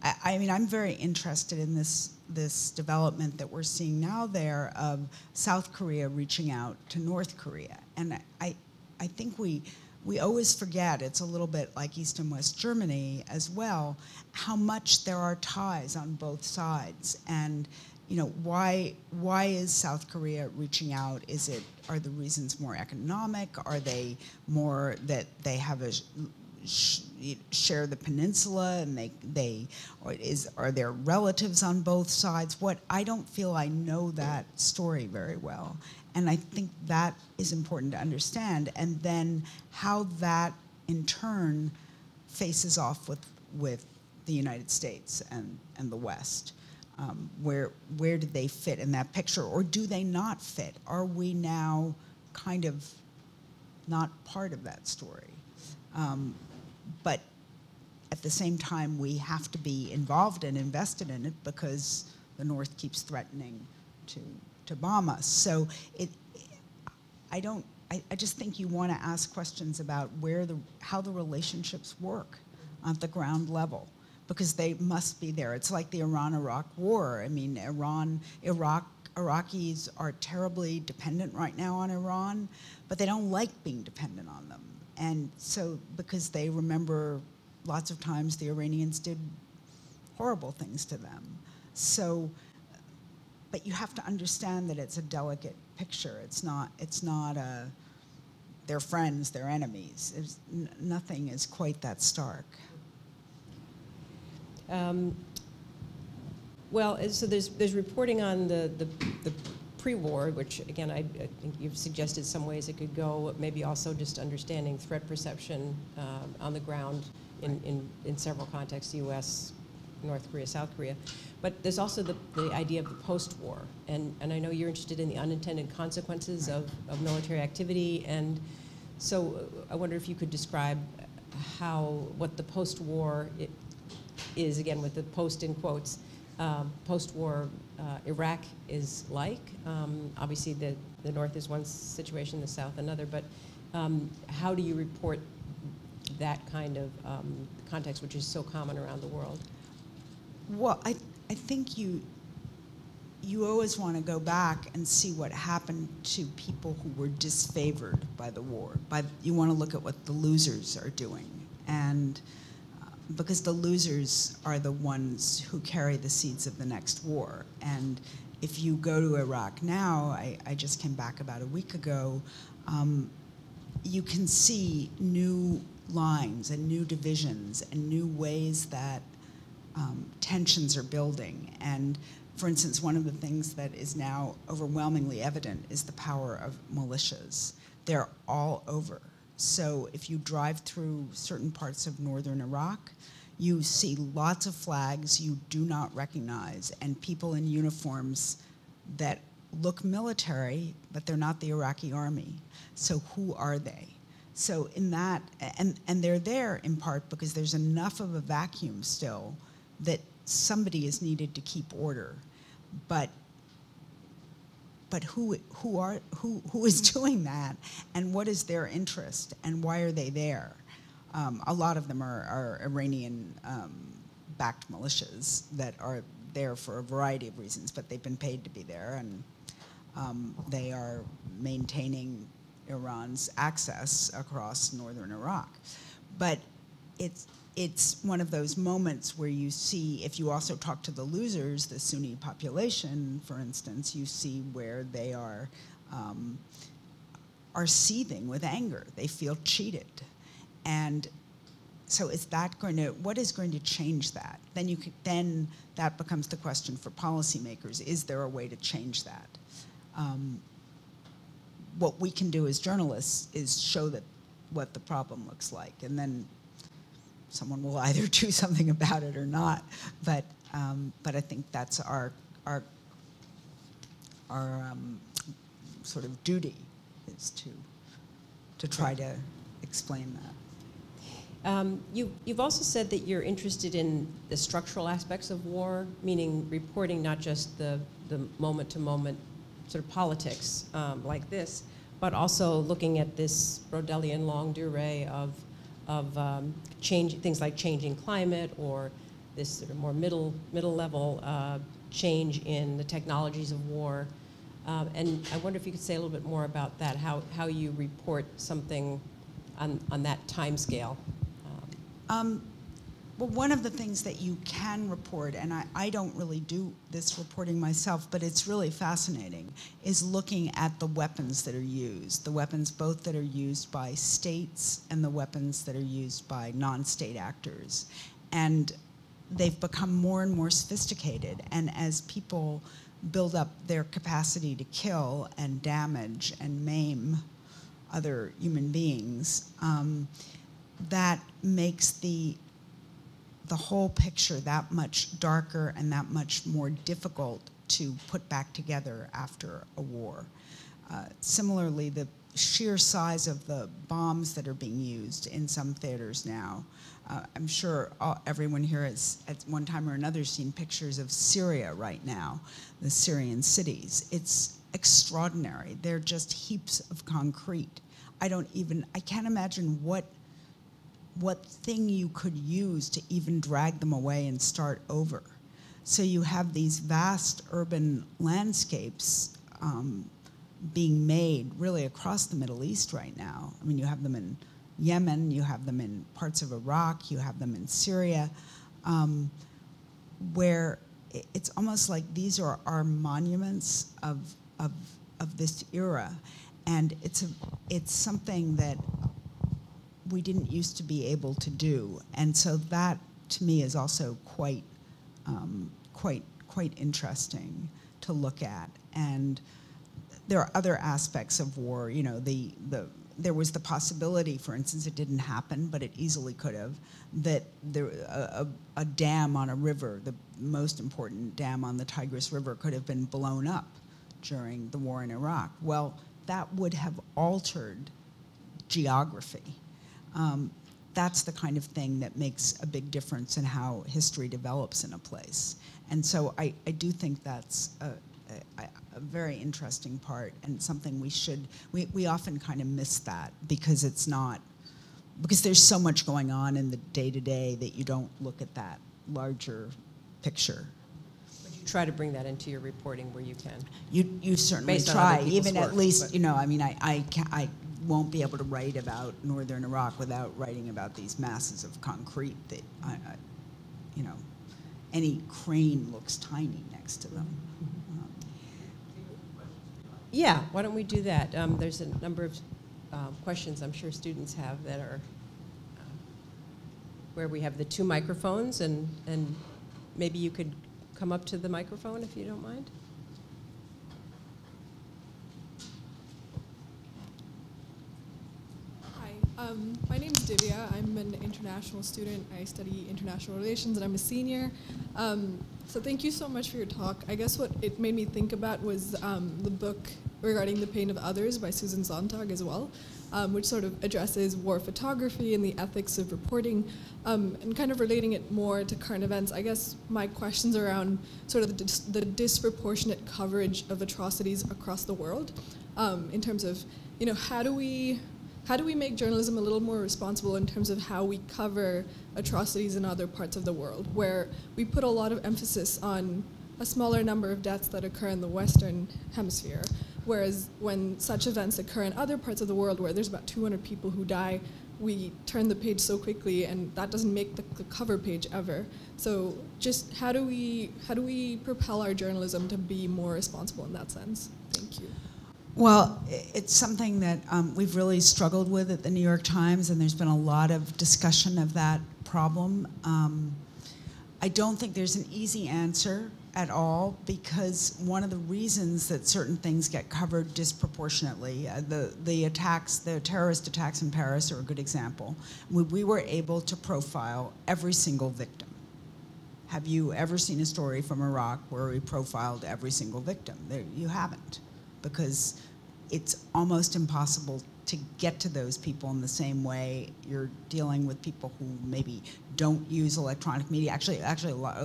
I mean, I'm very interested in this development that we're seeing now there of South Korea reaching out to North Korea. And I think we always forget, it's a little bit like East and West Germany as well, how much there are ties on both sides. And you know, why is South Korea reaching out? Are the reasons more economic? Are they more that they have share the peninsula and are there relatives on both sides? I don't feel I know that story very well. And I think that is important to understand. And then how that in turn faces off with the United States and the West. Where do they fit in that picture, or do they not fit? Are we now kind of not part of that story? But at the same time, we have to be involved and invested in it because the North keeps threatening to bomb us. So I just think you want to ask questions about how the relationships work at the ground level, because they must be there. It's like the Iran-Iraq war. I mean, Iraqis are terribly dependent right now on Iran, but they don't like being dependent on them. And so, because they remember lots of times the Iranians did horrible things to them. So, but you have to understand that it's a delicate picture. It's not they're friends, they're enemies. Nothing is quite that stark. Well, so there's reporting on the pre-war, which again I think you've suggested some ways it could go. Maybe also just understanding threat perception on the ground in several contexts: U.S., North Korea, South Korea. But there's also the idea of the post-war, and I know you're interested in the unintended consequences of military activity, and so I wonder if you could describe what the post-war is, again with the post in quotes, post-war Iraq is like. Obviously the North is one situation, the South another, but how do you report that kind of context, which is so common around the world? Well, I think you always want to go back and see what happened to people who were disfavored by the war. You want to look at what the losers are doing, and because the losers are the ones who carry the seeds of the next war. And if you go to Iraq now, I just came back about a week ago, you can see new lines and new divisions and new ways that tensions are building. And for instance, one of the things that is now overwhelmingly evident is the power of militias. They're all over. So if you drive through certain parts of northern Iraq, you see lots of flags you do not recognize and people in uniforms that look military, but they're not the Iraqi army. So who are they? So in that, and they're there in part because there's enough of a vacuum still that somebody is needed to keep order. But who is doing that, and what is their interest, and why are they there? A lot of them are Iranian-backed militias that are there for a variety of reasons, but they've been paid to be there, and they are maintaining Iran's access across northern Iraq. But it's one of those moments where you see, if you also talk to the losers, the Sunni population, for instance, you see where they are seething with anger. They feel cheated. And so what is going to change that? Then that becomes the question for policymakers. Is there a way to change that? What we can do as journalists is show what the problem looks like, and then someone will either do something about it or not. But I think that's our sort of duty, is to try to explain that. You've also said that you're interested in the structural aspects of war, meaning reporting not just the moment-to-moment sort of politics like this, but also looking at this Brodelian longue durée of things like changing climate or this sort of more middle level change in the technologies of war. And I wonder if you could say a little bit more about that, how you report something on that time scale. Well, one of the things that you can report, and I don't really do this reporting myself, but it's really fascinating, is looking at the weapons that are used, the weapons both that are used by states and the weapons that are used by non-state actors. And they've become more and more sophisticated, and as people build up their capacity to kill and damage and maim other human beings, that makes the whole picture that much darker and that much more difficult to put back together after a war. Similarly, the sheer size of the bombs that are being used in some theaters now. I'm sure everyone here has, at one time or another, seen pictures of Syria right now, the Syrian cities. It's extraordinary. They're just heaps of concrete. I can't imagine what thing you could use to even drag them away and start over. So you have these vast urban landscapes being made really across the Middle East right now. I mean, you have them in Yemen, you have them in parts of Iraq, you have them in Syria, where it's almost like these are our monuments of this era. And it's something that we didn't used to be able to do. And so that, to me, is also quite interesting to look at. And there are other aspects of war. You know, there was the possibility, for instance, it didn't happen, but it easily could have, that a dam on a river, the most important dam on the Tigris River, could have been blown up during the war in Iraq. Well, that would have altered geography. That's the kind of thing that makes a big difference in how history develops in a place. And so I do think that's a very interesting part, and something we often kind of miss that because because there's so much going on in the day-to-day that you don't look at that larger picture. But you try to bring that into your reporting where you can. You certainly Based on try, other people's even work, at least, but- you know, I mean, I won't be able to write about northern Iraq without writing about these masses of concrete that, you know, any crane looks tiny next to them. Yeah, why don't we do that? There's a number of questions I'm sure students have that are where we have the two microphones, and maybe you could come up to the microphone if you don't mind. Hi, my name is Divya. I'm an international student. I study international relations, and I'm a senior. So thank you so much for your talk. I guess what it made me think about was the book regarding the pain of others by Susan Sontag as well, which sort of addresses war photography and the ethics of reporting, and kind of relating it more to current events. I guess my questions around sort of the disproportionate coverage of atrocities across the world, in terms of, you know, how do we make journalism a little more responsible in terms of how we cover atrocities in other parts of the world, where we put a lot of emphasis on a smaller number of deaths that occur in the Western Hemisphere, whereas when such events occur in other parts of the world where there's about 200 people who die, we turn the page so quickly, and that doesn't make the cover page ever. So just how do we propel our journalism to be more responsible in that sense? Thank you. Well, it's something that we've really struggled with at the New York Times, and there's been a lot of discussion of that problem. I don't think there's an easy answer at all, because one of the reasons that certain things get covered disproportionately, the terrorist attacks in Paris are a good example. We were able to profile every single victim. Have you ever seen a story from Iraq where we profiled every single victim? You haven't, because it's almost impossible to get to those people in the same way you're dealing with people who maybe don't use electronic media. Actually,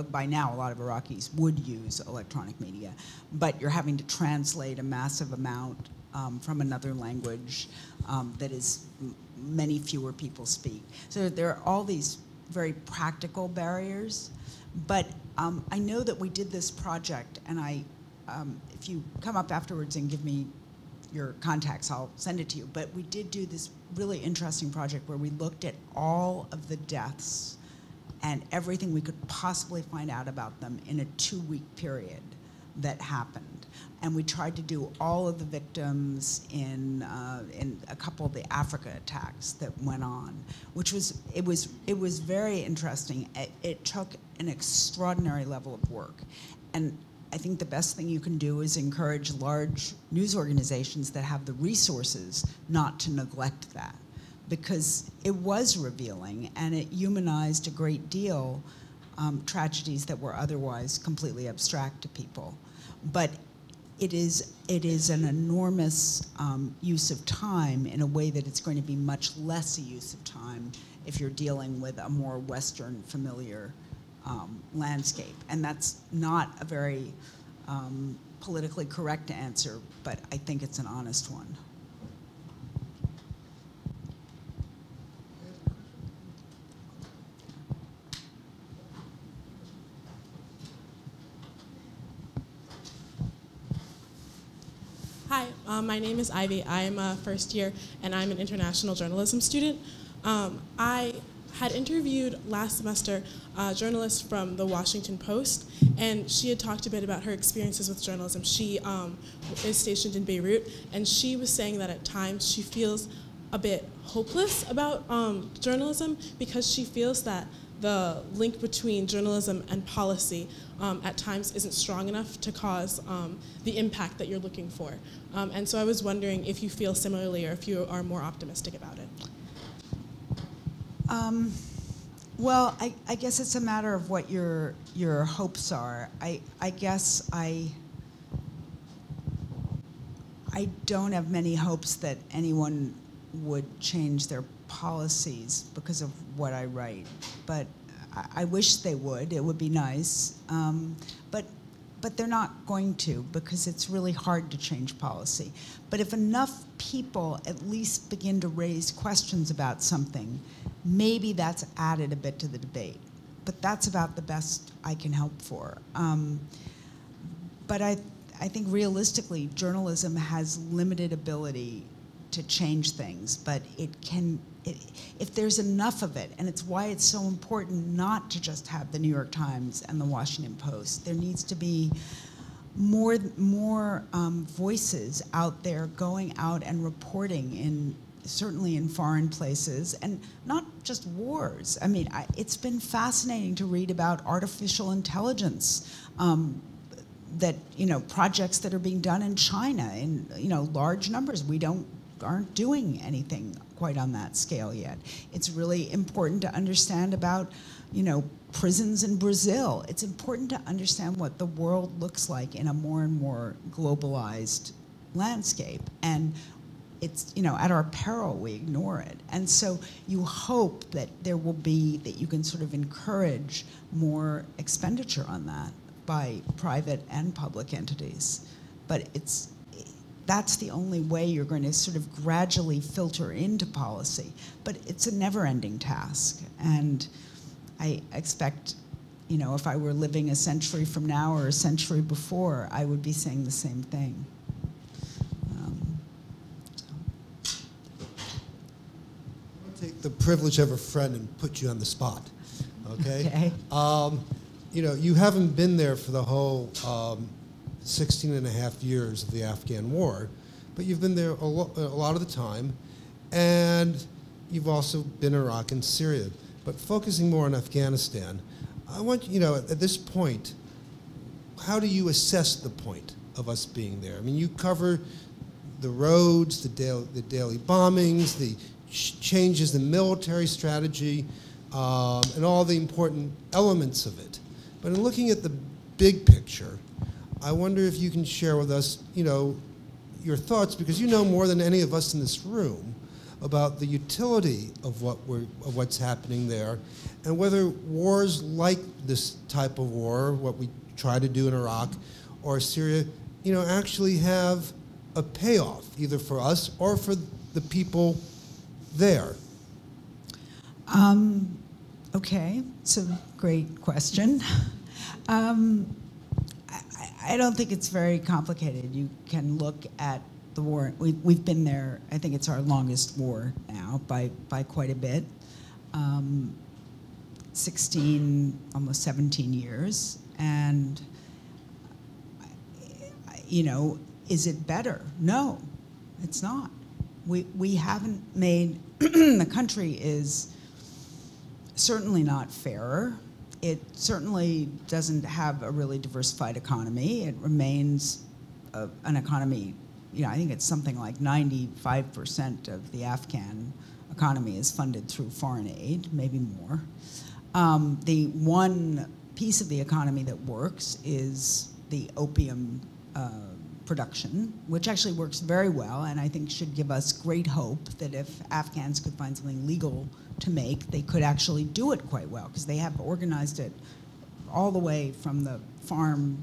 by now, a lot of Iraqis would use electronic media, but you're having to translate a massive amount from another language that is many fewer people speak. So there are all these very practical barriers. But I know that we did this project, and if you come up afterwards and give me your contacts, I'll send it to you. But we did do this really interesting project where we looked at all of the deaths and everything we could possibly find out about them in a 2-week period that happened. And we tried to do all of the victims in a couple of the Africa attacks that went on, which was, it was very interesting. It took an extraordinary level of work. And I think the best thing you can do is encourage large news organizations that have the resources not to neglect that, because it was revealing and it humanized a great deal tragedies that were otherwise completely abstract to people. But it is an enormous use of time in a way that it's going to be much less a use of time if you're dealing with a more Western familiar landscape. And that's not a very politically correct answer, but I think it's an honest one. Hi, my name is Ivy. I'm a first year, and I'm an international journalism student. I had interviewed last semester a journalist from the Washington Post, and she had talked a bit about her experiences with journalism. She is stationed in Beirut, and she was saying that at times she feels a bit hopeless about journalism because she feels that the link between journalism and policy at times isn't strong enough to cause the impact that you're looking for. And so I was wondering if you feel similarly or if you are more optimistic about it. Well, I guess it's a matter of what your hopes are. I guess I don't have many hopes that anyone would change their policies because of what I write, but I wish they would. It would be nice, but they're not going to, because it's really hard to change policy. But if enough people at least begin to raise questions about something, maybe that's added a bit to the debate. But that's about the best I can hope for. But I think realistically, journalism has limited ability to change things, but if there's enough of it, and it's why it's so important not to just have the New York Times and the Washington Post. There needs to be more voices out there going out and reporting certainly in foreign places, and not just wars. I mean, it's been fascinating to read about artificial intelligence, that, projects that are being done in China in, large numbers. We aren't doing anything quite on that scale yet. It's really important to understand about, prisons in Brazil. It's important to understand what the world looks like in a more and more globalized landscape. And it's, at our peril, we ignore it. And so you hope that that you can sort of encourage more expenditure on that by private and public entities. But that's the only way you're going to sort of gradually filter into policy. But it's a never-ending task. And I expect, if I were living a century from now or a century before, I would be saying the same thing. I'll take the privilege of a friend and put you on the spot, okay? You haven't been there for the whole 16 and a half years of the Afghan war, but you've been there a lot of the time, and you've also been in Iraq and Syria. But focusing more on Afghanistan, I want, at this point, how do you assess the point of us being there? I mean, you cover the roads, the daily bombings, the changes in military strategy, and all the important elements of it. But in looking at the big picture, I wonder if you can share with us, your thoughts, because you know more than any of us in this room about the utility of what's happening there, and whether wars like this type of war, what we try to do in Iraq or Syria, actually have a payoff, either for us or for the people there. Okay, it's a great question. I don't think it's very complicated. You can look at the war. We've been there. I think it's our longest war now by quite a bit. 16, almost 17 years. And, you know, is it better? No, it's not. We haven't made, the country is certainly not fairer. It certainly doesn't have a really diversified economy. It remains an economy, you know, I think it's something like 95% of the Afghan economy is funded through foreign aid, maybe more. The one piece of the economy that works is the opium production, which actually works very well, and I think should give us great hope that if Afghans could find something legal to make, they could actually do it quite well, because they have organized it all the way from the farm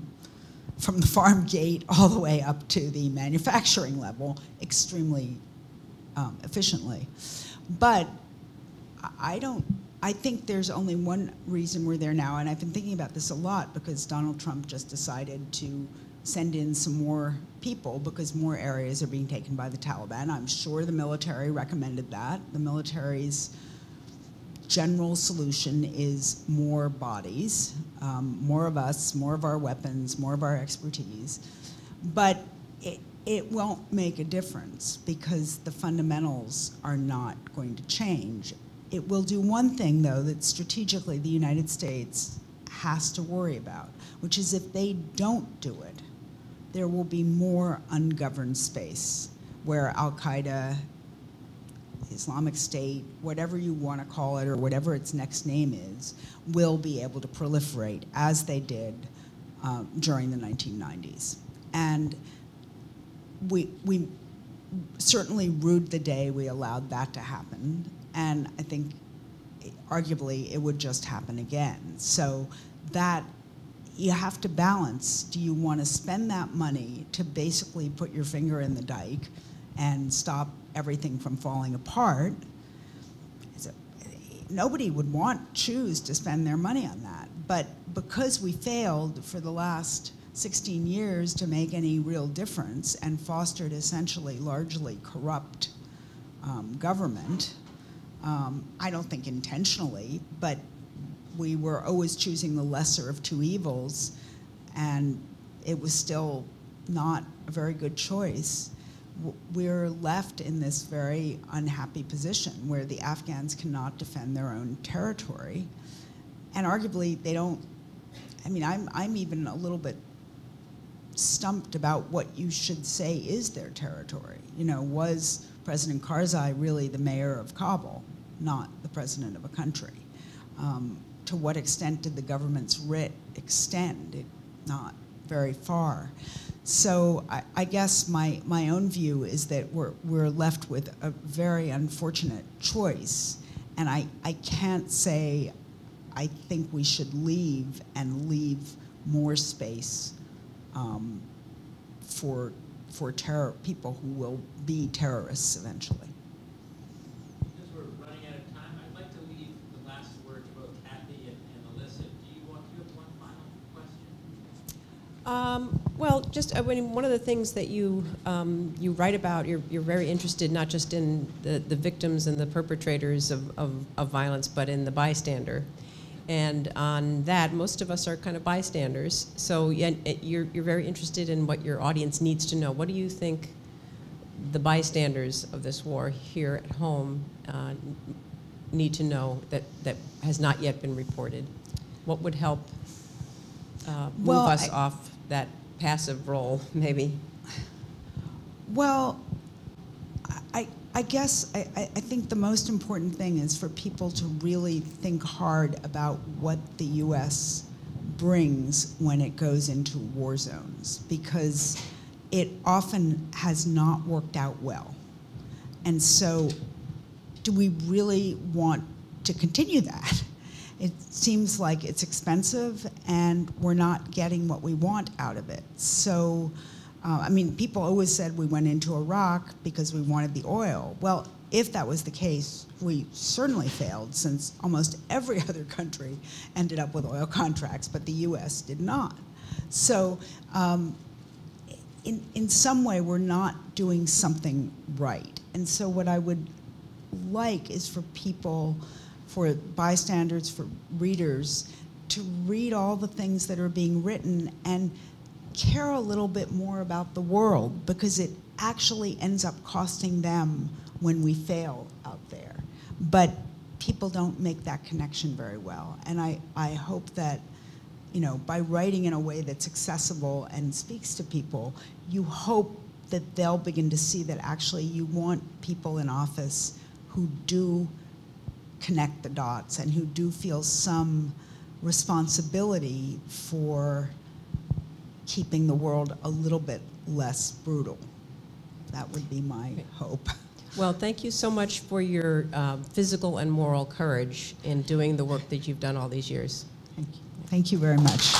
gate all the way up to the manufacturing level extremely efficiently. But I think there's only one reason we're there now, and I've been thinking about this a lot because Donald Trump just decided to send in some more people because more areas are being taken by the Taliban. I'm sure the military recommended that. The military's general solution is more bodies, more of us, more of our weapons, more of our expertise. But it won't make a difference because the fundamentals are not going to change. It will do one thing, though, that strategically the United States has to worry about, which is if they don't do it, there will be more ungoverned space where Al-Qaeda, Islamic State, whatever you want to call it or whatever its next name is, will be able to proliferate as they did during the 1990s. And we certainly rued the day we allowed that to happen. And I think arguably it would just happen again. So that you have to balance. Do you want to spend that money to basically put your finger in the dike and stop everything from falling apart? Nobody would choose to spend their money on that. But because we failed for the last 16 years to make any real difference and fostered essentially largely corrupt government, I don't think intentionally, but we were always choosing the lesser of two evils, and it was still not a very good choice. We're left in this very unhappy position where the Afghans cannot defend their own territory, and arguably they don't. I mean, I'm even a little bit stumped about what you should say is their territory. You know, was President Karzai really the mayor of Kabul, not the president of a country? To what extent did the government's writ extend? Not very far. So I guess my own view is that we're left with a very unfortunate choice, and I can't say I think we should leave and leave more space for people who will be terrorists eventually. Because we're running out of time, I'd like to leave the last word to both Kathy and Alissa. Do you have one final question? Well, just one of the things that you write about, you're very interested not just in the victims and the perpetrators of violence, but in the bystander. And on that, most of us are kind of bystanders. So you're very interested in what your audience needs to know. What do you think the bystanders of this war here at home need to know that has not yet been reported? What would help move us off that passive role, maybe? Well, I guess I think the most important thing is for people to really think hard about what the U.S. brings when it goes into war zones, because it often has not worked out well. And so do we really want to continue that? It seems like it's expensive and we're not getting what we want out of it. So I mean, people always said we went into Iraq because we wanted the oil. Well, if that was the case, we certainly failed, since almost every other country ended up with oil contracts, but the US did not. So in some way, we're not doing something right. And so what I would like is for people, for bystanders, for readers, to read all the things that are being written and care a little bit more about the world, because it actually ends up costing them when we fail out there. But people don't make that connection very well. And I hope that, you know, by writing in a way that's accessible and speaks to people, you hope that they'll begin to see that actually you want people in office who do connect the dots and who do feel some responsibility for keeping the world a little bit less brutal. That would be my hope. Well, thank you so much for your physical and moral courage in doing the work that you've done all these years. Thank you. Thank you very much.